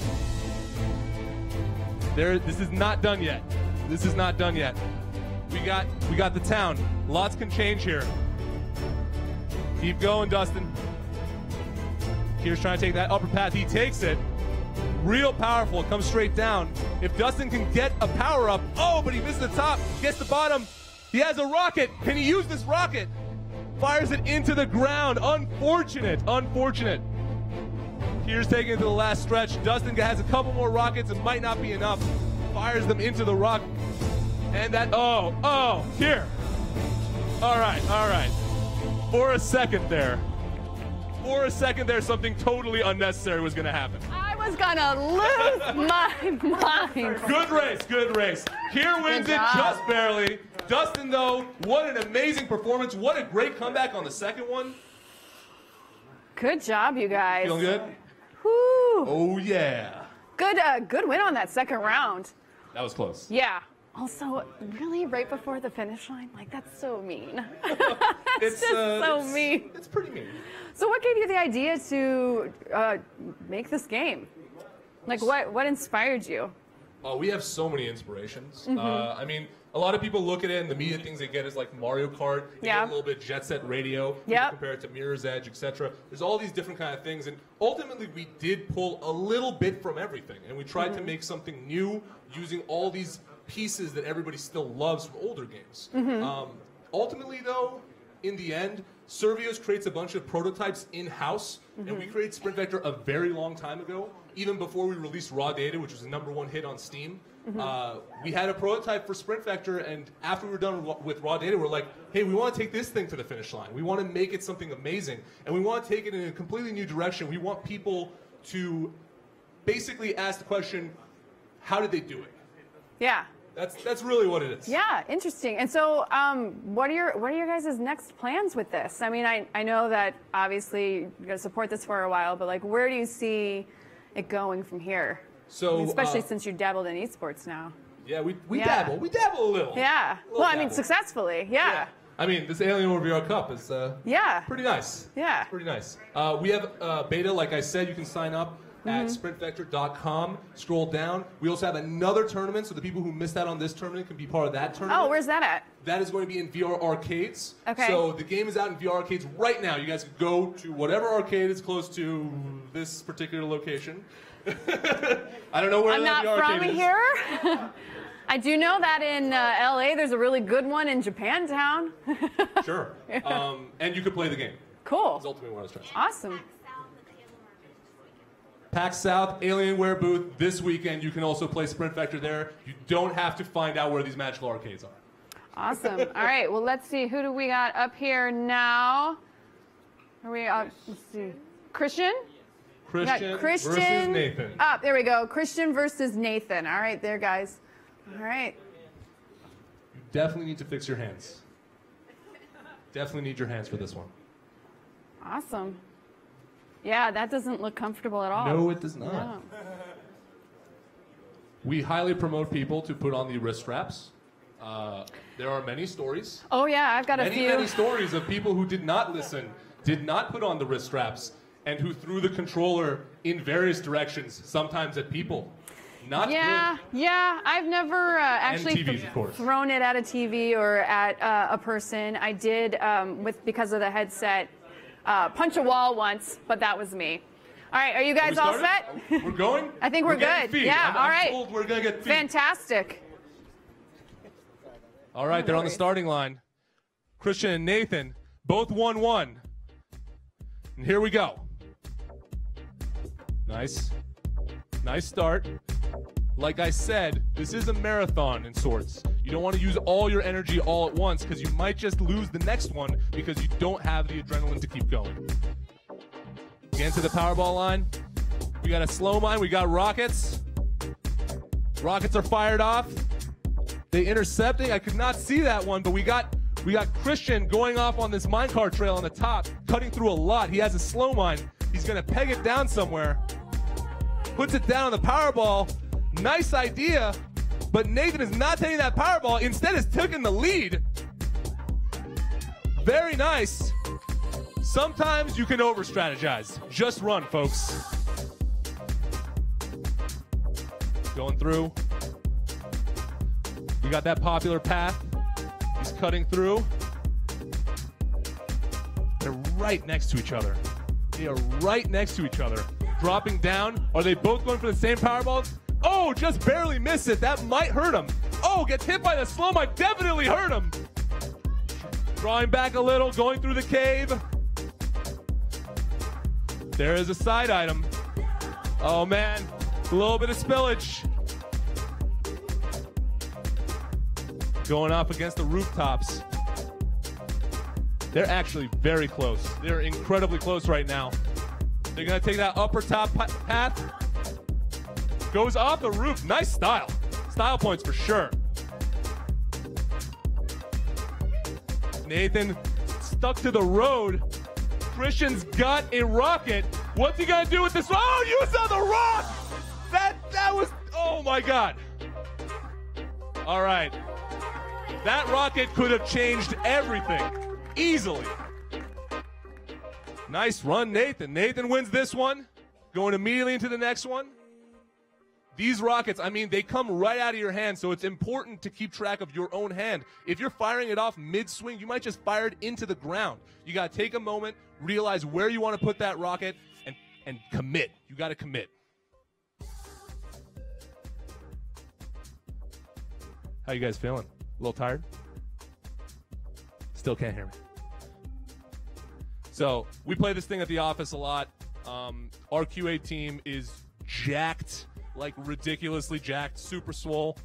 This is not done yet. This is not done yet. We got the town. Lots can change here. Keep going, Dustin. Keir's trying to take that upper path. He takes it. Real powerful. It comes straight down. If Dustin can get a power up, oh, but he misses the top, gets the bottom. He has a rocket. Can he use this rocket? Fires it into the ground. Unfortunate. Unfortunate. Keir's taking it to the last stretch. Dustin has a couple more rockets. It might not be enough. Fires them into the rock. And that, oh, Keir. All right. For a second there, something totally unnecessary was going to happen. I was going to lose my mind. Good race. Keir wins it just barely. Dustin, though, what an amazing performance. What a great comeback on the second one. Good job, you guys. Feeling good? Woo. Oh, yeah. Good win on that second round. That was close. Yeah. Also, really, right before the finish line? Like, that's so mean. It's so mean. It's pretty mean. So what gave you the idea to make this game? Like, what inspired you? Oh, we have so many inspirations. I mean, a lot of people look at it and the media things they get is like Mario Kart. You get a little bit Jet Set Radio. Yeah. Compare it to Mirror's Edge, etc. There's all these different kind of things. And ultimately, we did pull a little bit from everything. And we tried to make something new using all these pieces that everybody still loves from older games. Ultimately, though, in the end, Survios creates a bunch of prototypes in-house, and we created Sprint Vector a very long time ago, even before we released Raw Data, which was the #1 hit on Steam. We had a prototype for Sprint Vector, and after we were done with Raw Data, we're like, hey, we want to take this thing to the finish line. We want to make it something amazing, and we want to take it in a completely new direction. We want people to basically ask the question, how did they do it? Yeah. That's really what it is. Yeah, interesting. And so, what are your guys' next plans with this? I mean, I know that obviously you're gonna support this for a while, but like, where do you see it going from here? So, I mean, especially since you dabbled in esports now. Yeah, we dabble a little. Yeah. Well, I mean, successfully. Yeah. I mean, this Alienware VR Cup is pretty nice. Yeah. Pretty nice. We have beta, like I said, you can sign up at SprintVector.com. Scroll down. We also have another tournament, so the people who missed out on this tournament can be part of that tournament. Oh, where's that at? That is going to be in VR arcades. Okay. So the game is out in VR arcades right now. You guys can go to whatever arcade is close to this particular location. I don't know where I'm the not VR from arcade is. here. I do know that in LA there's a really good one in Japantown. Sure. And you could play the game. Cool. That's ultimately what I was trying to say. Awesome. PAX South Alienware booth this weekend. You can also play Sprint Vector there. You don't have to find out where these magical arcades are. Awesome. All right. Well, let's see. Who do we got up here now? Are we up? Let's see. Christian? Christian versus Nathan. There we go. Christian versus Nathan. All right, there, guys. All right. You definitely need to fix your hands. Definitely need your hands for this one. Awesome. Yeah, that doesn't look comfortable at all. No, it does not. No. We highly promote people to put on the wrist straps. There are many stories. Oh, yeah, I've got a few. Many stories of people who did not listen, did not put on the wrist straps, and who threw the controller in various directions, sometimes at people. Not good. Yeah, I've never actually TVs, of course. thrown it at a TV or at a person. I did, because of the headset, punch a wall once, but that was me. All right, are you guys all set? We're going? I think we're good. Feed. Yeah, all right. I'm told we're going to get feed. Fantastic. All right, they're on the starting line. Christian and Nathan, both 1-1. And here we go. Nice. Nice start. Like I said, this is a marathon in sorts. You don't want to use all your energy all at once because you might just lose the next one because you don't have the adrenaline to keep going. Get into the Powerball line. We got a slow mine. We got rockets. Rockets are fired off. They intercepting. I could not see that one, but we got Christian going off on this minecart trail on the top, cutting through a lot. He has a slow mine. He's going to peg it down somewhere. Puts it down on the Powerball. Nice idea, but Nathan is not taking that Powerball. Instead, is taking the lead. Very nice. Sometimes you can over-strategize. Just run, folks. Going through. We got that popular path. He's cutting through. They're right next to each other. They are right next to each other. Dropping down. Are they both going for the same Powerball? Oh, just barely miss it. That might hurt him. Oh, gets hit by the slow might definitely hurt him. Drawing back a little, going through the cave. There is a side item. Oh man, a little bit of spillage. Going up against the rooftops. They're actually very close. They're incredibly close right now. They're gonna take that upper top path. Goes off the roof. Nice style. Style points for sure. Nathan stuck to the road. Christian's got a rocket. What's he gonna do with this? Oh, you saw the rock! That was, oh my God. All right. That rocket could have changed everything easily. Nice run, Nathan. Nathan wins this one. Going immediately into the next one. These rockets, I mean, they come right out of your hand, so it's important to keep track of your own hand. If you're firing it off mid-swing, you might just fire it into the ground. You got to take a moment, realize where you want to put that rocket, and commit. You got to commit. How you guys feeling? A little tired? Still can't hear me. So we play this thing at the office a lot. Our QA team is jacked. Like ridiculously jacked, super swole.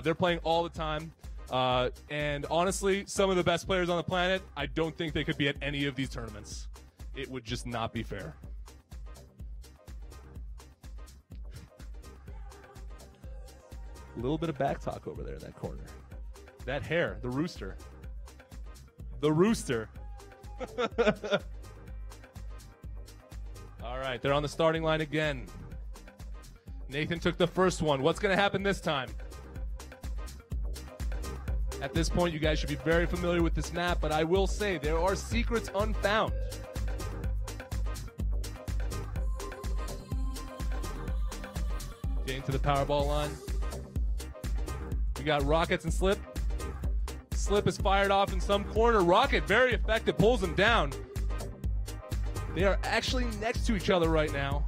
They're playing all the time. And honestly, some of the best players on the planet, I don't think they could be at any of these tournaments. It would just not be fair. A little bit of back talk over there in that corner. That hair, the rooster. The rooster. All right, they're on the starting line again. Nathan took the first one. What's going to happen this time? At this point, you guys should be very familiar with this map, but I will say there are secrets unfound. Getting to the Powerball line. We got rockets and slip. Slip is fired off in some corner. Rocket, very effective, pulls him down. They are actually next to each other right now.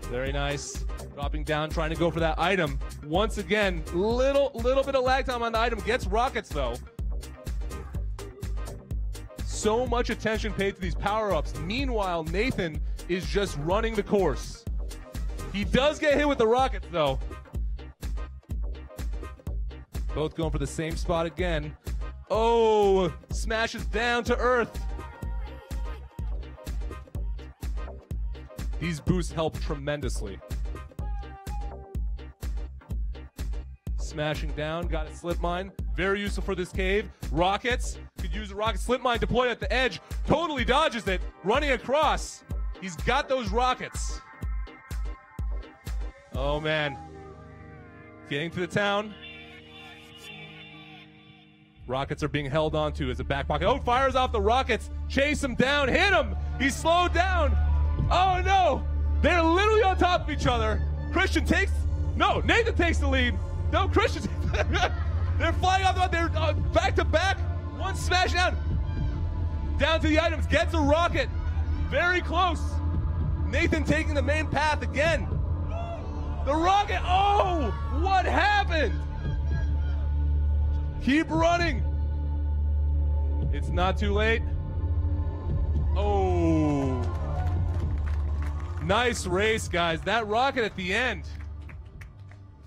Very nice. Dropping down, trying to go for that item. Once again, little bit of lag time on the item. Gets rockets, though. So much attention paid to these power-ups. Meanwhile, Nathan is just running the course. He does get hit with the rockets, though. Both going for the same spot again. Oh, smashes down to earth. These boosts help tremendously. Smashing down, got a slip mine. Very useful for this cave. Rockets, could use a rocket slip mine deployed at the edge. Totally dodges it, running across. He's got those rockets. Oh man. Getting to the town. Rockets are being held onto as a back pocket. Oh, fires off the rockets. Chase him down, hit him. He's slowed down. Oh no! They're literally on top of each other. Nathan takes the lead. No, Christian. They're flying off. They're back to back. One smash down. Down to the items. Gets a rocket. Very close. Nathan taking the main path again. The rocket. Oh! What happened? Keep running. It's not too late. Oh. Nice race, guys. That rocket at the end,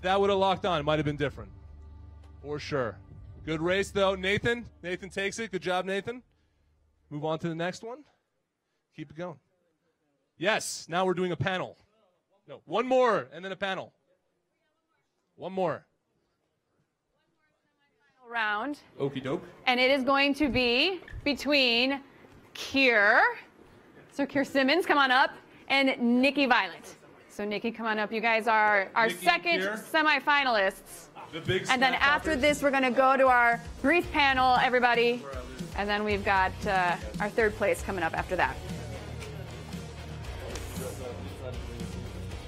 that would have locked on. It might have been different. For sure. Good race, though. Nathan takes it. Good job, Nathan. Move on to the next one. Keep it going. Yes, now we're doing a panel. No, one more, and then a panel. One more. Round. Okie doke. And it is going to be between Keir, so Keir Simmons, come on up, and Nikki Violet. So Nikki, come on up. You guys are our second semifinalists. The big and then after this, we're going to go to our brief panel, everybody. And then we've got our third place coming up after that.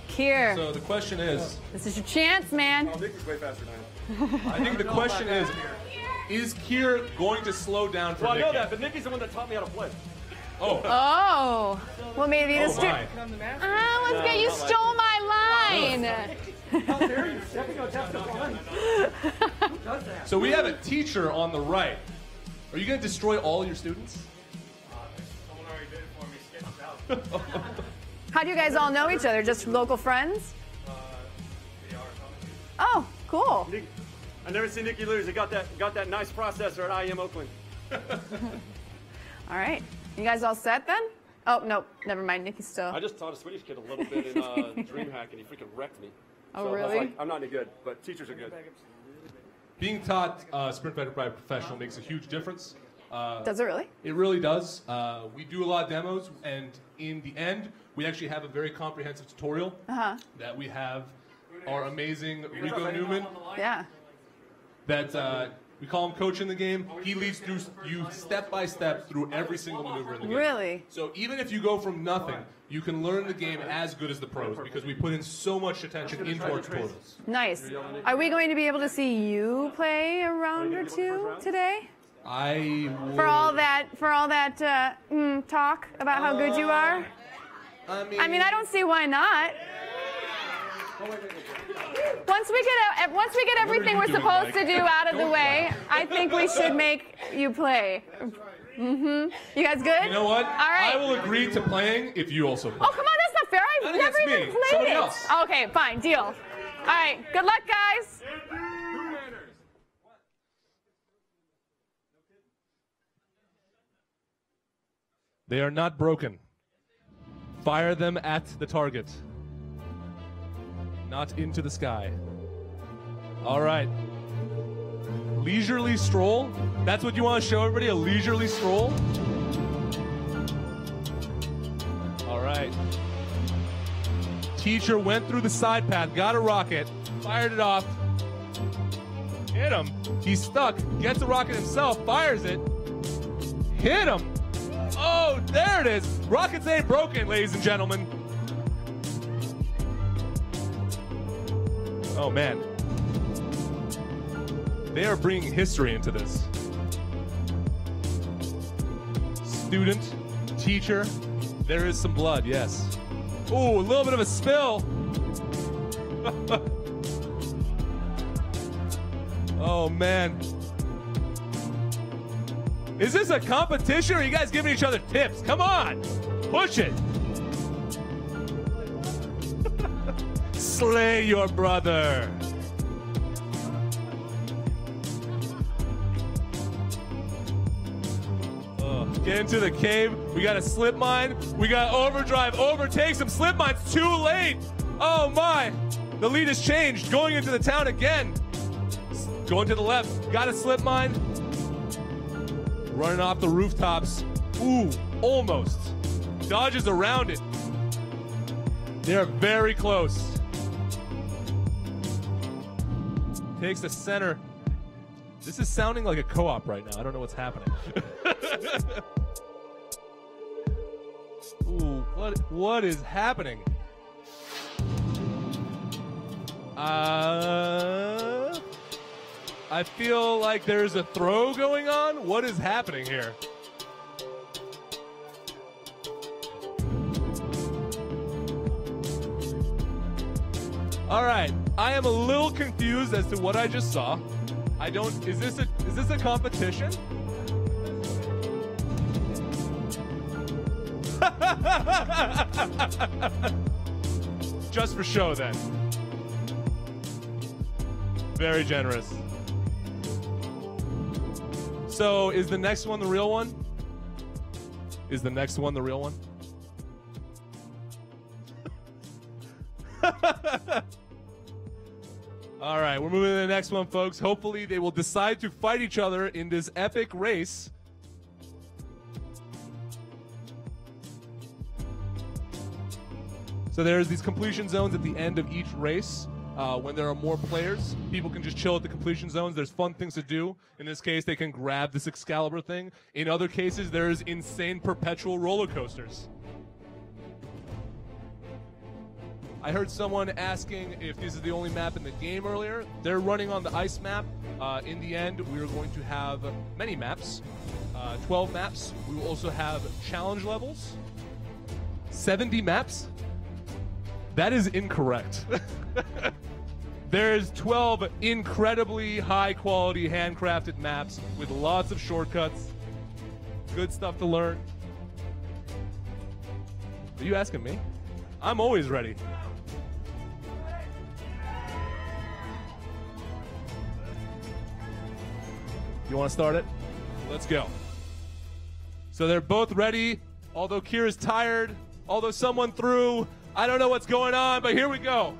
Keir. So the question is... This is your chance, man. Oh, Nikki's way faster than I am. I think the question is... Is Keir going to slow down for Well, I Nikki? know that, but Nikki's the one that taught me how to play. Oh. Oh. Well, maybe Oh, this too. my. Let's get you stole my line. How dare you stepping on Jeff's line? Who does that? So we have a teacher on the right. Are you going to destroy all your students? Someone already did it for me. Sketched out. How do you guys all know each other? Just local friends? Oh, cool. I never seen Nikki lose. He got that nice processor at IEM Oakland. All right. You guys all set then? Oh, no. Never mind. Nikki's still. I just taught a Swedish kid a little bit in DreamHack, and he freaking wrecked me. Oh, so I was really? like, I'm not any good, but teachers are good. Being taught Sprint Vector by a professional makes a huge difference. Does it really? It really does. We do a lot of demos, and in the end, we actually have a very comprehensive tutorial that we have our amazing Rico Newman Yeah. that we call him coach in the game. He leads through you step by step through every single maneuver in the game. Really? So even if you go from nothing, you can learn the game as good as the pros because we put in so much attention into our tutorials. Nice. Are we going to be able to see you play a round or two today? For all that talk about how good you are? I mean, I don't see why not. Once we get everything we're supposed to do out of the way, I think we should make you play. You guys good? You know what? All right. I will agree to playing if you also play. Oh, come on, that's not fair. I've Not never against even me. played Somebody it. else. Okay, fine, deal. All right, good luck, guys. They are not broken. Fire them at the target. Not into the sky. All right. Leisurely stroll. That's what you want to show everybody, a leisurely stroll? All right. Teacher went through the side path, got a rocket, fired it off. Hit him. He's stuck. Gets a rocket himself, fires it. Hit him. Oh, there it is. Rockets ain't broken, ladies and gentlemen. Oh, man. They are bringing history into this. Student, teacher, there is some blood, yes. Ooh, a little bit of a spill. Oh, man. Is this a competition or are you guys giving each other tips? Come on, push it. Slay your brother. Get into the cave. We got a slip mine. We got overdrive. Overtakes him. Slip mine's too late. Oh my. The lead has changed. Going into the town again. Going to the left. Got a slip mine. Running off the rooftops. Ooh, almost. Dodges around it. They're very close. Takes the center. This is sounding like a co-op right now. I don't know what's happening. Ooh, what is happening? I feel like there's a throw going on. What is happening here? All right, I am a little confused as to what I just saw. Is this a competition? Just for show then. Very generous. So is the next one the real one? Is the next one the real one? All right, we're moving to the next one, folks. Hopefully they will decide to fight each other in this epic race. So there's these completion zones at the end of each race. When there are more players, people can just chill at the completion zones. There's fun things to do. In this case, they can grab this Excalibur thing. In other cases, there's insane perpetual roller coasters. I heard someone asking if this is the only map in the game earlier. They're running on the ice map. In the end, we are going to have many maps, 12 maps. We will also have challenge levels. 70 maps? That is incorrect. There's 12 incredibly high-quality handcrafted maps with lots of shortcuts. Good stuff to learn. Are you asking me? I'm always ready. You want to start it? Let's go. So they're both ready, although Keir is tired, although someone threw. I don't know what's going on, but here we go.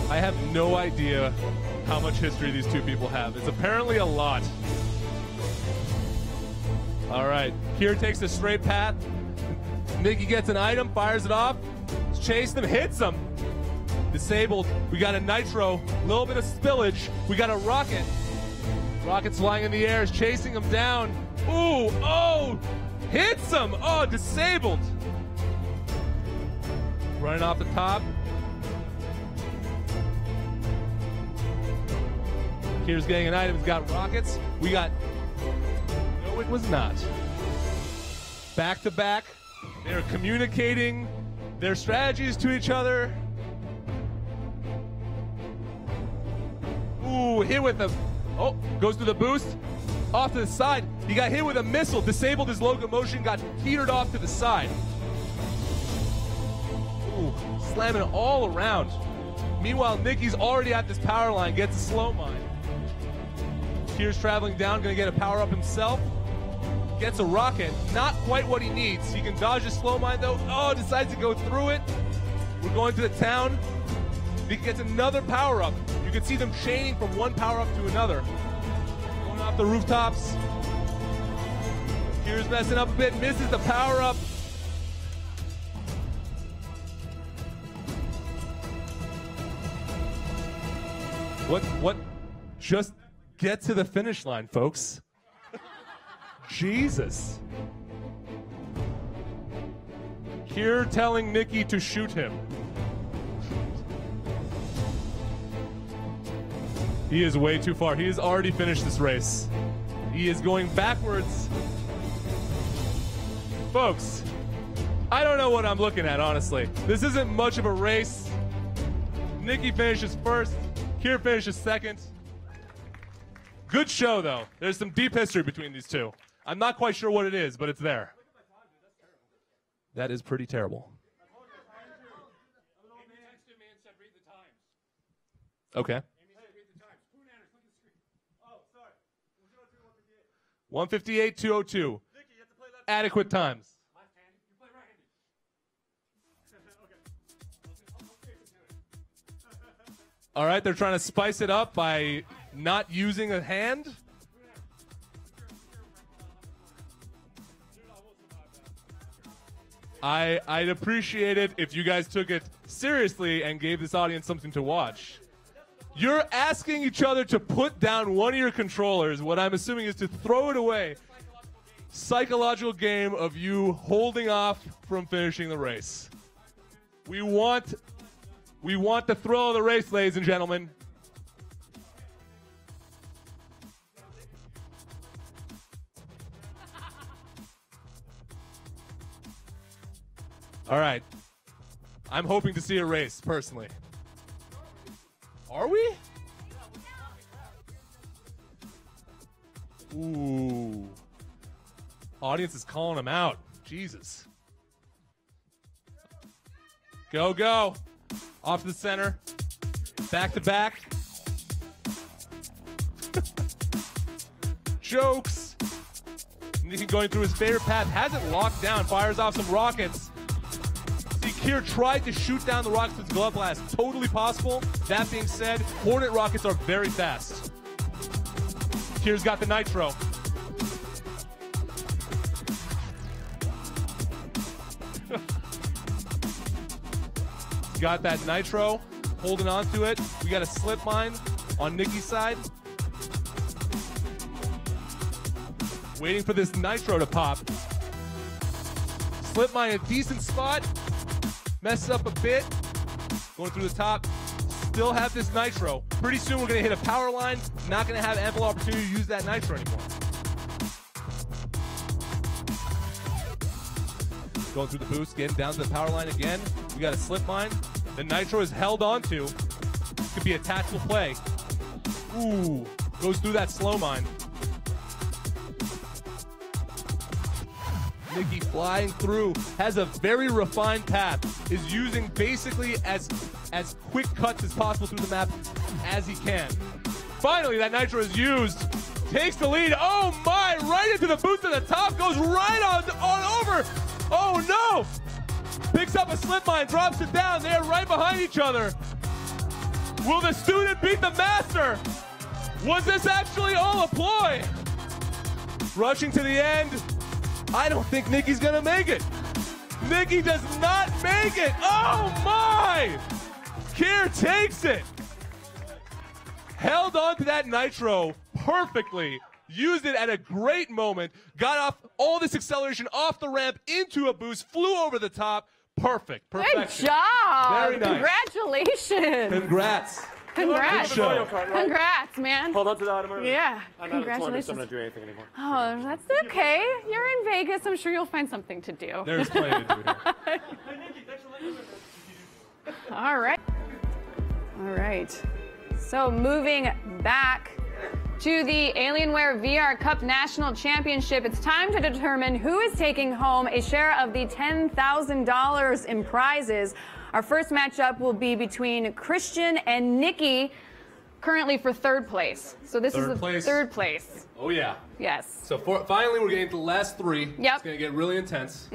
I have no idea how much history these two people have. It's apparently a lot. All right, Keir takes a straight path. Nikki gets an item, fires it off, chased him, hits him. Disabled. We got a nitro, a little bit of spillage. We got a rocket. Rocket's flying in the air, is chasing him down. Ooh, oh, hits him. Oh, disabled. Running off the top. Keir's getting an item, he's got rockets. We got, no, it was not. Back to back. They're communicating their strategies to each other. Ooh, hit with a, oh, goes to the boost. Off to the side. He got hit with a missile, disabled his locomotion, got teetered off to the side. Ooh, slamming all around. Meanwhile, Nikki's already at this power line, gets a slow mine. Keir's traveling down, gonna get a power up himself. Gets a rocket, not quite what he needs. He can dodge a slow mine though. Oh, decides to go through it. We're going to the town. He gets another power up. You can see them chaining from one power up to another. Going off the rooftops. Keir's messing up a bit, misses the power up. What? Just get to the finish line, folks. Jesus. Keir telling Nikki to shoot him. He is way too far. He has already finished this race. He is going backwards. Folks, I don't know what I'm looking at, honestly. This isn't much of a race. Nikki finishes first. Keir finishes second. Good show, though. There's some deep history between these two. I'm not quite sure what it is, but it's there. That is pretty terrible. Okay. 158, 202. Adequate times. All right, they're trying to spice it up by not using a hand. I'd appreciate it if you guys took it seriously and gave this audience something to watch. You're asking each other to put down one of your controllers. What I'm assuming is to throw it away. Psychological game of you holding off from finishing the race. We want the thrill of the race, ladies and gentlemen. All right. I'm hoping to see a race, personally. Are we? Ooh. Audience is calling him out. Jesus. Go, go. Off to the center. Back to back. Jokes. Nikki going through his favorite path. Has it locked down. Fires off some rockets. See, Keir tried to shoot down the rockets with his glove blast. Totally possible. That being said, Hornet rockets are very fast. Keir's got the nitro. Got that nitro, holding on to it. We got a slip mine on Nikki's side. Waiting for this nitro to pop. Slip mine in a decent spot. Messes up a bit. Going through the top. Still have this nitro. Pretty soon we're going to hit a power line. Not going to have ample opportunity to use that nitro anymore. Going through the boost, getting down to the power line again. We got a slip mine. The nitro is held onto. Could be a tactical play. Ooh, goes through that slow mine. Nikki flying through, has a very refined path, is using basically as quick cuts as possible through the map as he can. Finally, that nitro is used. Takes the lead. Oh my, right into the boost at the top, goes right on over. Oh no! Picks up a slip mine, drops it down. They're right behind each other. Will the student beat the master? Was this actually all a ploy? Rushing to the end. I don't think Nikki's gonna make it. Nikki does not make it. Oh my! Keir takes it. Held on to that nitro perfectly. Used it at a great moment. Got off all this acceleration off the ramp into a boost. Flew over the top. Perfect. Perfection. Good job. Very nice. Congratulations. Congrats. Congrats. Show. Congrats, man. Hold on to the automator. Yeah. I'm Congratulations. not I'm not doing anything anymore. Oh, that's okay. You're in Vegas. I'm sure you'll find something to do. There's plenty to do here. Hey, Nikki, thanks for letting me know. All right. All right. So moving back to the Alienware VR Cup National Championship, it's time to determine who is taking home a share of the $10,000 in prizes. Our first matchup will be between Christian and Nikki, currently for third place. So this is the third place. Oh yeah. Yes. So finally we're getting to the last three. Yep. It's going to get really intense.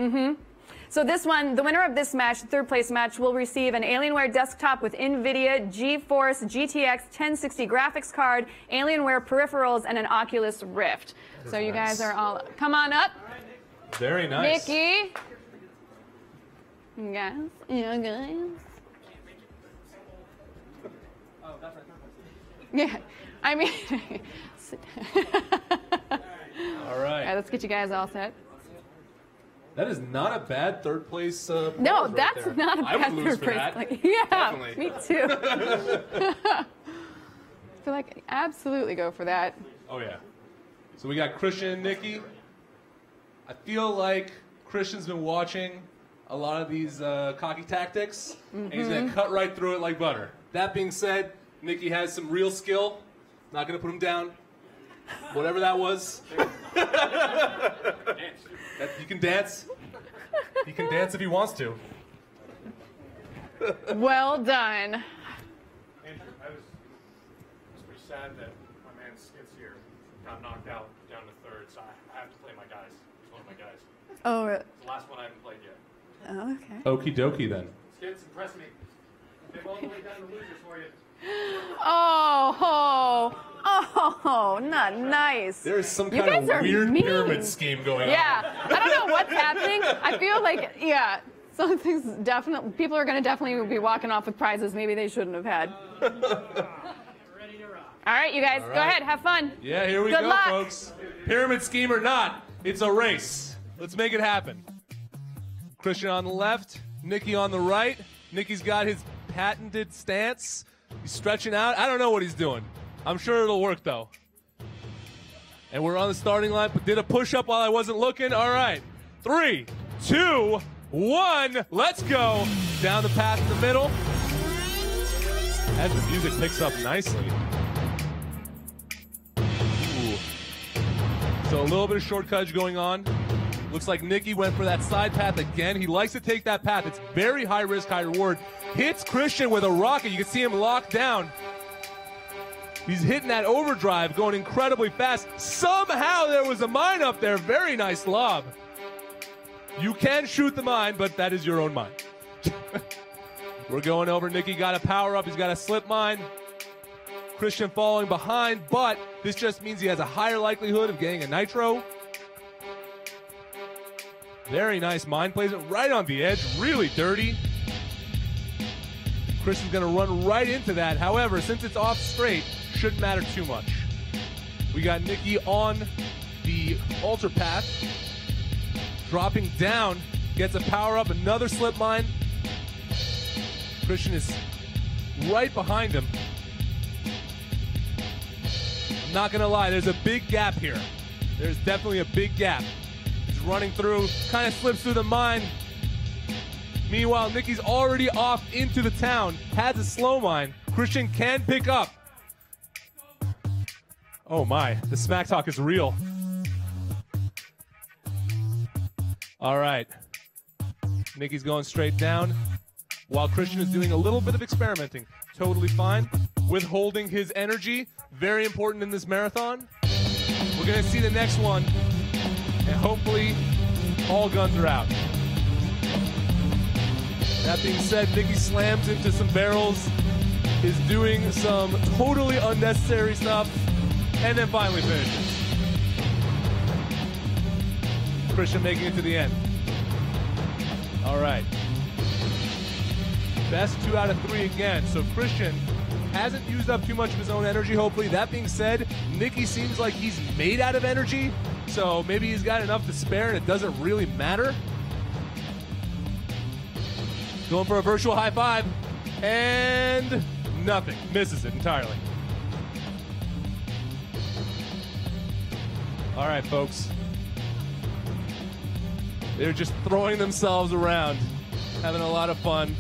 So this one, the winner of this match, third place match, will receive an Alienware desktop with NVIDIA GeForce GTX 1060 graphics card, Alienware peripherals, and an Oculus Rift. So you guys are all, come on up. Very nice. Nikki. Yes. Yeah, guys. Yeah. I mean, All right. let's get you guys all set. That is not a bad third place. No, right that's there. not a I bad would lose third for place. that. Like, yeah, Definitely. me too. I feel like absolutely go for that. Oh yeah. So we got Christian and Nikki. I feel like Christian's been watching a lot of these cocky tactics, and he's gonna cut right through it like butter. That being said, Nikki has some real skill. Not gonna put him down. Whatever that was. He can dance. He can dance if he wants to. Well done. Andrew, I was pretty sad that my man Skits here got knocked out down to third, so I have to play my guys. He's one of my guys. Oh, It's the last one I haven't played yet. okay. Okie dokie then. Skits, impress me. They've all the way down to losers for you. Oh, not nice. There's some You kind guys are of weird mean. pyramid scheme going on. Yeah, I don't know what's happening. I feel like, yeah, something's definitely, people are going to definitely be walking off with prizes maybe they shouldn't have had. Ready to rock. All right, you guys, All go right. ahead, have fun. Yeah, here we Good go, luck. folks. Pyramid scheme or not, it's a race. Let's make it happen. Christian on the left, Nikki on the right. Nikki's got his patented stance. He's stretching out. I don't know what he's doing. I'm sure it'll work, though. And we're on the starting line, but did a push-up while I wasn't looking. All right. 3, 2, 1. Let's go. Down the path in the middle. As the music picks up nicely. Ooh. So a little bit of shortcut going on. Looks like Nikki went for that side path again. He likes to take that path. It's very high risk, high reward. Hits Christian with a rocket. You can see him locked down. He's hitting that overdrive, going incredibly fast. Somehow there was a mine up there. Very nice lob. You can shoot the mine, but that is your own mine. We're going over. Nikki got a power up. He's got a slip mine. Christian following behind, but this just means he has a higher likelihood of getting a nitro. Very nice mine placement right on the edge. Really dirty. Christian's going to run right into that. However, since it's off straight, shouldn't matter too much. We got Nikki on the the ultra path. Dropping down, gets a power up, another slip mine. Christian is right behind him. I'm not gonna lie, there's a big gap here. There's definitely a big gap. He's running through, kind of slips through the mine. Meanwhile, Nicky's already off into the town, has a slow mine. Christian can pick up. Oh my, the smack talk is real. All right. Nicky's going straight down while Christian is doing a little bit of experimenting. Totally fine. Withholding his energy. Very important in this marathon. We're going to see the next one. And hopefully all guns are out. That being said, Nicky slams into some barrels. Is doing some totally unnecessary stuff. And then finally finishes. Christian making it to the end. All right. Best 2 out of 3 again. So Christian hasn't used up too much of his own energy, hopefully. That being said, Nicky seems like he's made out of energy. So maybe he's got enough to spare and it doesn't really matter. Going for a virtual high five. And nothing. Misses it entirely. All right, folks. They're just throwing themselves around, having a lot of fun.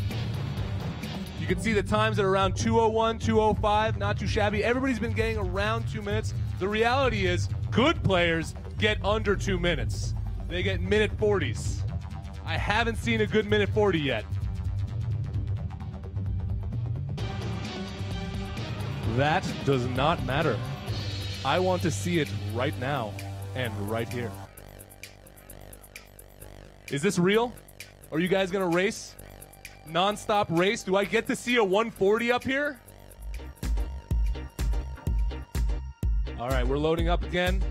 You can see the times at around 2:01, 2:05, not too shabby. Everybody's been getting around 2 minutes. The reality is, good players get under 2 minutes. They get minute 40s. I haven't seen a good minute 40 yet. That does not matter. I want to see it right now and right here. Is this real? Are you guys gonna race? Non-stop race? Do I get to see a 140 up here? All right, we're loading up again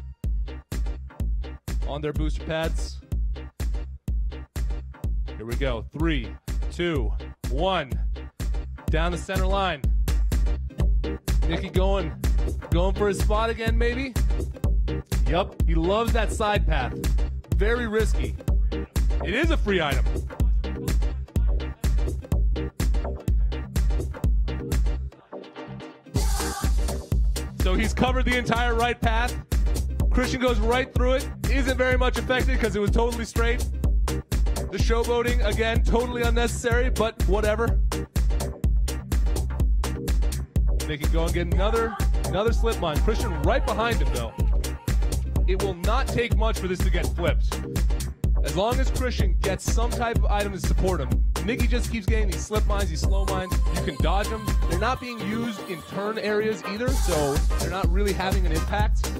on their booster pads. Here we go. 3, 2, 1. Down the center line. Nicky going for his spot again, maybe? Yup, he loves that side path. Very risky. It is a free item. So he's covered the entire right path. Christian goes right through it. Isn't very much affected because it was totally straight. The showboating, again, totally unnecessary, but whatever. Nicky go and get another slip mine. Christian right behind him, though. It will not take much for this to get flipped. As long as Christian gets some type of item to support him, Nicky just keeps getting these slip mines, these slow mines. You can dodge them. They're not being used in turn areas either, so they're not really having an impact.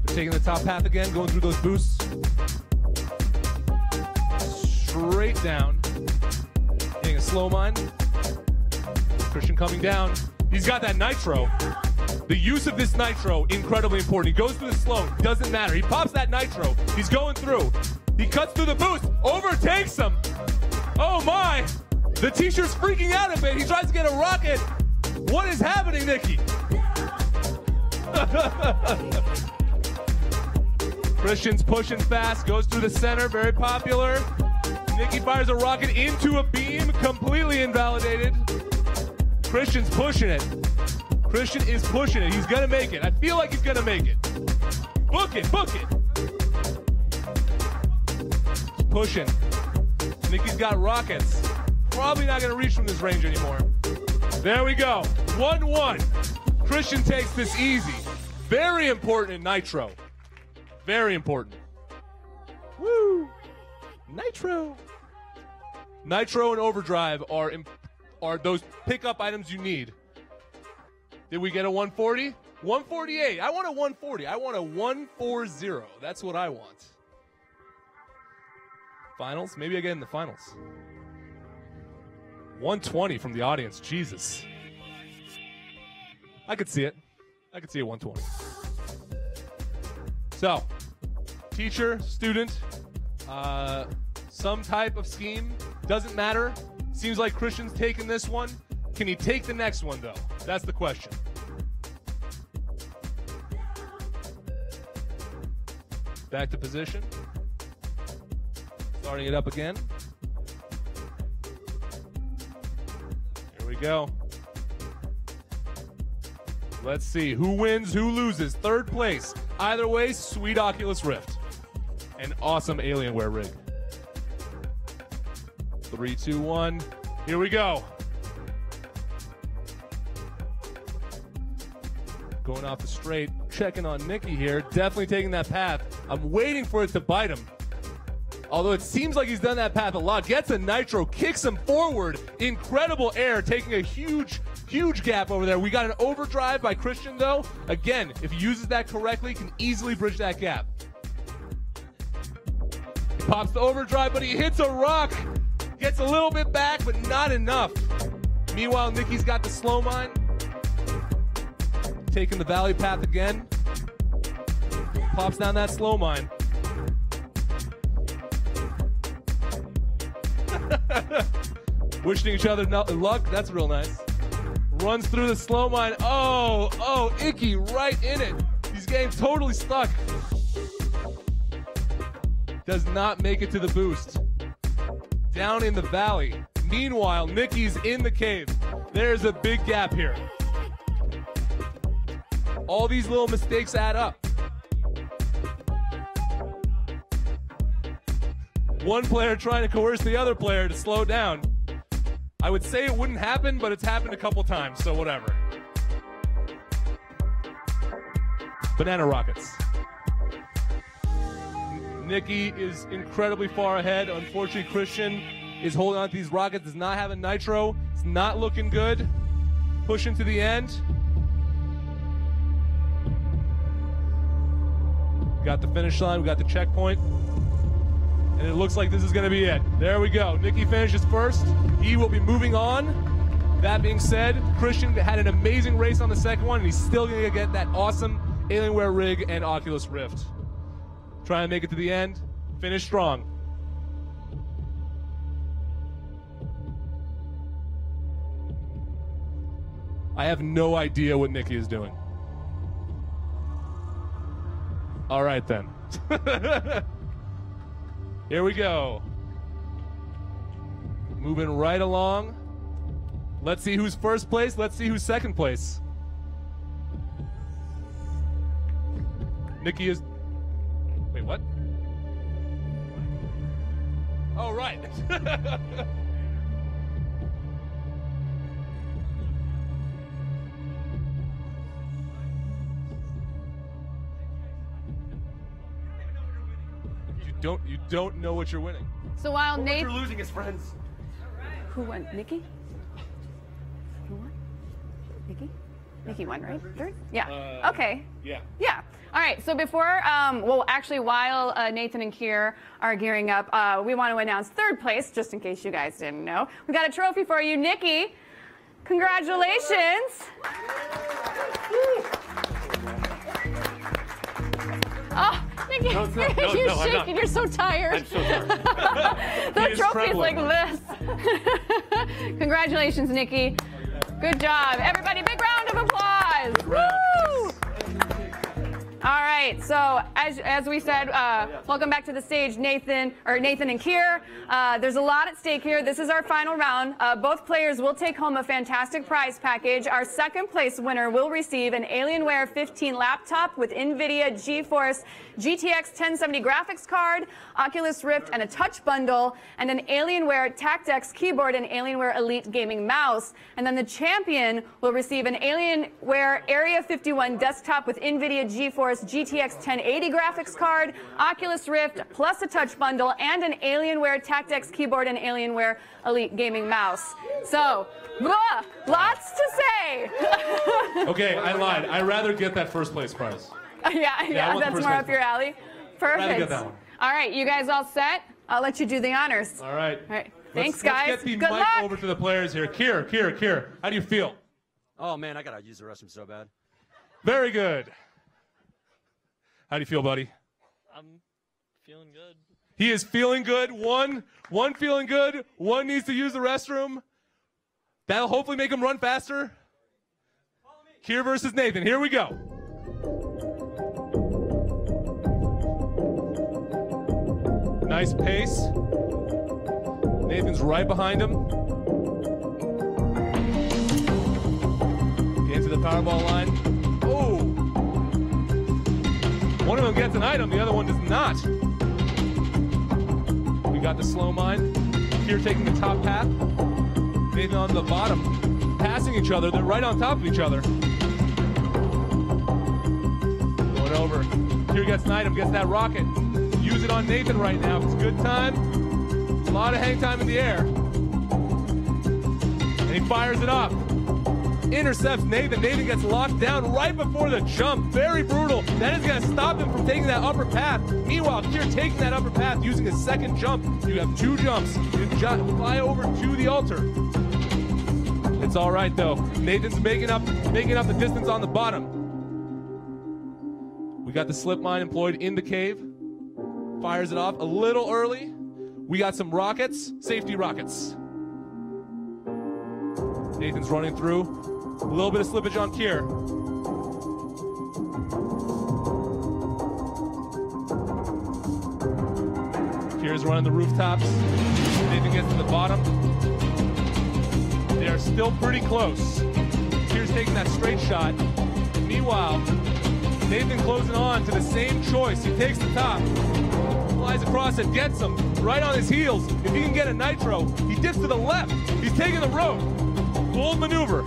They're taking the top path again, going through those boosts. Straight down. Getting a slow mine. Christian coming down. He's got that nitro. The use of this nitro, incredibly important. He goes through the slow, doesn't matter. He pops that nitro. He's going through. He cuts through the boost, overtakes him. Oh my! The t-shirt's freaking out a bit. He tries to get a rocket. What is happening, Nicky? Christian's pushing fast, goes through the center, very popular. Nicky fires a rocket into a beam, completely invalidated. Christian's pushing it. Christian is pushing it. He's gonna make it. I feel like he's gonna make it. Book it, book it. He's pushing. Nicky's got rockets. Probably not gonna reach from this range anymore. There we go. 1-1. Christian takes this easy. Very important in Nitro. Very important. Woo! Nitro. Nitro and Overdrive are those pickup items you need. Did we get a 140? 148. I want a 140. I want a 140. That's what I want. Finals? Maybe I get in the finals. 120 from the audience. Jesus. I could see it. I could see a 120. So, teacher, student, some type of scheme. Doesn't matter. Seems like Christian's taking this one. Can he take the next one, though? That's the question. Back to position. Starting it up again. Here we go. Let's see who wins, who loses. Third place. Either way, sweet Oculus Rift. An awesome Alienware rig. 3, 2, 1. Here we go. Going off the straight, checking on Nicky here. Definitely taking that path. I'm waiting for it to bite him. Although it seems like he's done that path a lot. Gets a nitro, kicks him forward. Incredible air, taking a huge gap over there. We got an overdrive by Christian, though. Again, if he uses that correctly, can easily bridge that gap. He pops the overdrive, but he hits a rock. Gets a little bit back, but not enough. Meanwhile, Nicky's got the slow mine. Taking the valley path again. Pops down that slow mine. Wishing each other luck. That's real nice. Runs through the slow mine. Oh, Icky right in it. He's getting totally stuck. Does not make it to the boost. Down in the valley. Meanwhile, Nicky's in the cave. There's a big gap here. All these little mistakes add up. One player trying to coerce the other player to slow down. I would say it wouldn't happen, but it's happened a couple times, so whatever. Banana rockets. Nicky is incredibly far ahead. Unfortunately, Christian is holding on to these rockets, does not have a nitro. It's not looking good. Pushing to the end. Got the finish line, we got the checkpoint. And it looks like this is gonna be it. There we go, Nicky finishes first. He will be moving on. That being said, Christian had an amazing race on the second one, and he's still gonna get that awesome Alienware rig and Oculus Rift. Try and make it to the end, finish strong. I have no idea what Nicky is doing. All right then. Here we go. Moving right along. Let's see who's first place. Let's see who's second place. Nicky is... Wait, what? Oh, right. You don't know what you're winning. So while What Nate... you're losing is friends. Who won? Nicky? Who won? Nicky? Nicky won, right? Third? Yeah. Okay. Yeah. Yeah. All right. So before, well, actually, while Nathan and Keir are gearing up, we want to announce third place, just in case you guys didn't know. We got a trophy for you, Nicky. Congratulations. Oh, Nicky, No, you're I'm shaking. not. You're so tired. I'm so tired. The is trophy's trembling. like this. Congratulations, Nicky. Good job. Everybody, big round of applause. Woo! All right, so as we said, welcome back to the stage, Nathan and Keir. There's a lot at stake here. This is our final round. Both players will take home a fantastic prize package. Our second place winner will receive an Alienware 15 laptop with NVIDIA GeForce GTX 1070 graphics card, Oculus Rift, and a touch bundle, and an Alienware TactX keyboard and Alienware Elite gaming mouse. And then the champion will receive an Alienware Area 51 desktop with NVIDIA GeForce GTX 1080 graphics card, Oculus Rift, plus a touch bundle, and an Alienware TactX keyboard and Alienware Elite gaming mouse. So, lots to say. Okay, I lied. I'd rather get that first place prize. Yeah, I want the that's first more place up your alley. Perfect. Rather get that one. All right, you guys all set? I'll let you do the honors. All right. All right. Thanks, Let's guys. get the Good mic luck. over to the players here. Keir, how do you feel? Oh, man, I got to use the restroom so bad. Very good. How do you feel, buddy? I'm feeling good. He is feeling good. One feeling good. One needs to use the restroom. That'll hopefully make him run faster. Keir versus Nathan. Here we go. Nice pace. Nathan's right behind him. Get to the Powerball line. Oh! One of them gets an item, the other one does not. We got the slow mine. Keir taking the top path. Nathan on the bottom. Passing each other. They're right on top of each other. Going over. Keir gets an item, gets that rocket. Use it on Nathan right now. It's a good time. A lot of hang time in the air. And he fires it up. Intercepts Nathan. Nathan gets locked down right before the jump. Very brutal. That is going to stop him from taking that upper path. Meanwhile, Keir taking that upper path using his second jump. You have 2 jumps. You fly over to the altar. It's all right though. Nathan's making up the distance on the bottom. We got the slip mine employed in the cave. Fires it off a little early. We got some rockets, safety rockets. Nathan's running through. A little bit of slippage on Keir. Keir's running the rooftops. Nathan gets to the bottom. They are still pretty close. Keir's taking that straight shot. Meanwhile, Nathan closing on to the same choice. He takes the top. Flies across and gets him right on his heels. If he can get a nitro, he dips to the left. He's taking the road. Bold maneuver.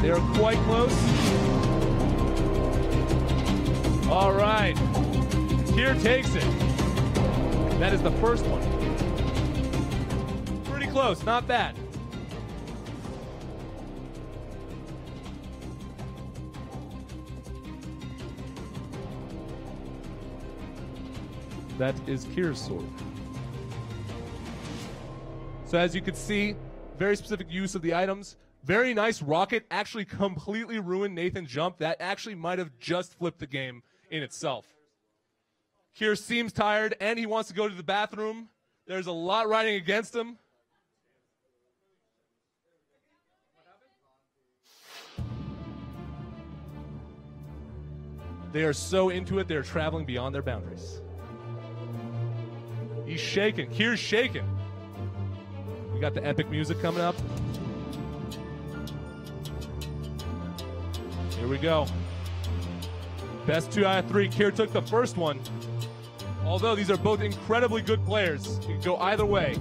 They are quite close. All right. Keir takes it. That is the first one. Pretty close, not bad. That is Keir's sword. So as you can see, very specific use of the items. Very nice rocket. Actually completely ruined Nathan's jump. That actually might have just flipped the game in itself. Keir seems tired and he wants to go to the bathroom. There's a lot riding against him. They are so into it, they're traveling beyond their boundaries. He's shaking. Keir's shaking. We got the epic music coming up. Here we go. Best 2 out of 3. Keir took the first one. Although these are both incredibly good players. You can go either way.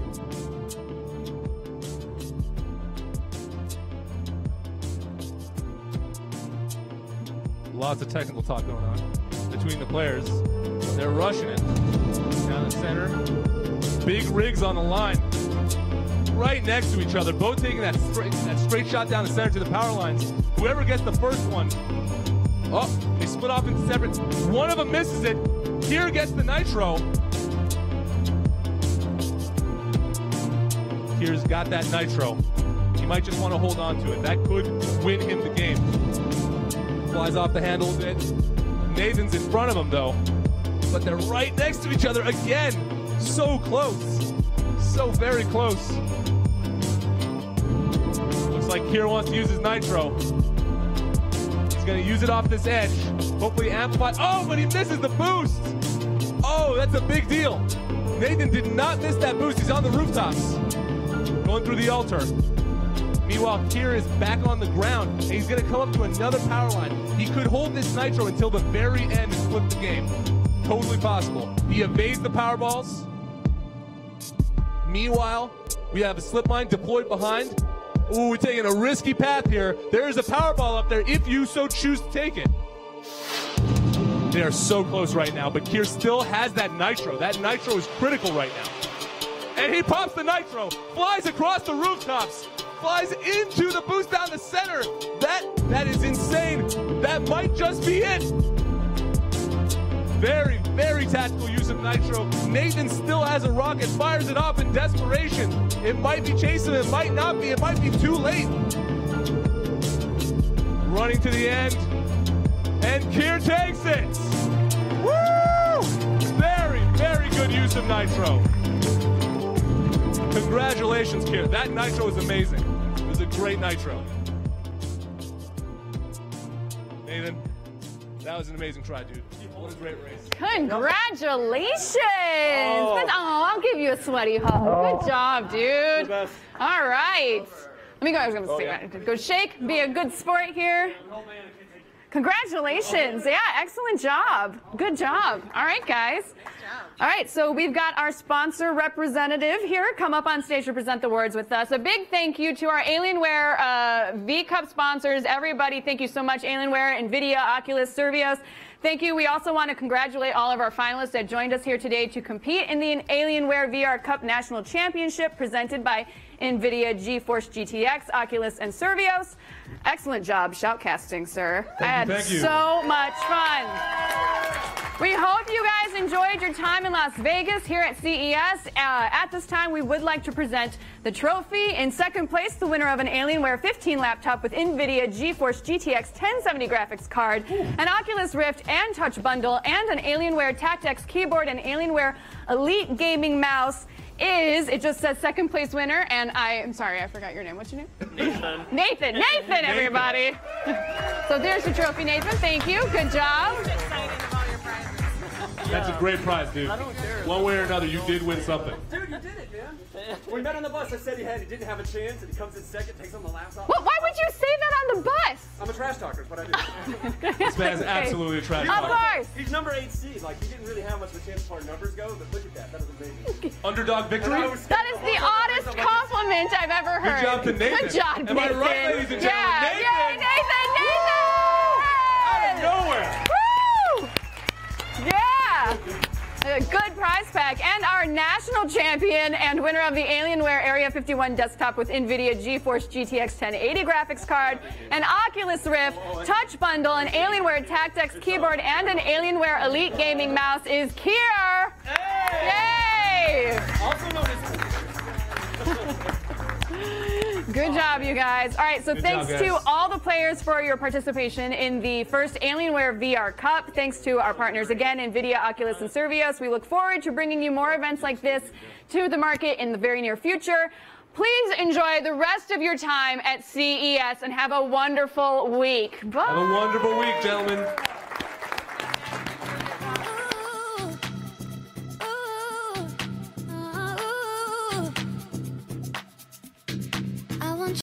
Lots of technical talk going on between the players. They're rushing it. Down the center. Big rigs on the line. Right next to each other. Both taking that straight shot down the center to the power lines. Whoever gets the first one. Oh, they split off into separate. One of them misses it. Keir gets the nitro. Keir's got that nitro. He might just want to hold on to it. That could win him the game. Flies off the handle a bit. Nathan's in front of him though. But they're right next to each other again. So close. So very close. Looks like Keir wants to use his nitro. He's going to use it off this edge. Hopefully amplify. Oh, but he misses the boost. Oh, that's a big deal. Nathan did not miss that boost. He's on the rooftops. Going through the altar. Meanwhile, Keir is back on the ground, and he's going to come up to another power line. He could hold this nitro until the very end and flip the game. Totally possible. He evades the power balls. Meanwhile, we have a slip mine deployed behind. Ooh, we're taking a risky path here. There is a power ball up there if you so choose to take it. They are so close right now, but Keir still has that nitro. That nitro is critical right now. And he pops the nitro, flies across the rooftops, flies into the boost down the center. That is insane. That might just be it. Very, very tactical use of nitro. Nathan still has a rocket, fires it off in desperation. It might be chasing him, it might not be, it might be too late. Running to the end, and Keir takes it. Woo! Very, very good use of nitro. Congratulations, Keir. That nitro was amazing. It was a great nitro. Nathan, That was an amazing try, dude. What a great race. Congratulations! Oh, I'll give you a sweaty hug. Good job, dude. All right. Let me go. I was going to say, go shake, be a good sport here. Congratulations. Yeah, excellent job. Good job. All right, guys. All right, so we've got our sponsor representative here come up on stage to present the awards with us. A big thank you to our Alienware V Cup sponsors. Everybody, thank you so much. Alienware, NVIDIA, Oculus, Survios. Thank you. We also want to congratulate all of our finalists that joined us here today to compete in the Alienware VR Cup National Championship presented by NVIDIA GeForce GTX, Oculus, and Survios. Excellent job shoutcasting, sir. I had so much fun. We hope you guys enjoyed your time in Las Vegas here at CES. At this time, we would like to present the trophy. In second place, the winner of an Alienware 15 laptop with NVIDIA GeForce GTX 1070 graphics card, an Oculus Rift and Touch bundle, and an Alienware Tactex keyboard and Alienware Elite Gaming mouse is, it just says second place winner, and I'm sorry, I forgot your name. What's your name? Nathan, everybody. So there's your trophy, Nathan. Thank you. Good job. That's a great prize, dude. One way or another, you did win something. Dude, you did it, man. We met on the bus. I said he didn't have a chance, and he comes in second, takes on the laptop. Well, why would you say that on the bus? I'm a trash talker. Is what I do. This man's absolutely a trash talker. Of course. He's number 8 seed. Like, he didn't really have much of a chance as far as numbers go, but look at that. That was amazing. Underdog victory? That is the oddest compliment I've ever heard. Good job to Nathan. Good job, Nathan. Am I right, ladies and gentlemen? Nathan! Yay, Nathan! Out of nowhere! Woo! Yeah! A good prize pack. And our national champion and winner of the Alienware Area 51 desktop with NVIDIA GeForce GTX 1080 graphics card, an Oculus Rift, Touch bundle, an Alienware Tactex keyboard, and an Alienware Elite Gaming mouse is Keir. Yay! Also known as Good job, you guys. All right, so thanks to all the players for your participation in the first Alienware VR Cup. Thanks to our partners again, NVIDIA, Oculus, and Survios. We look forward to bringing you more events like this to the market in the very near future. Please enjoy the rest of your time at CES and have a wonderful week. Bye. Have a wonderful week, gentlemen.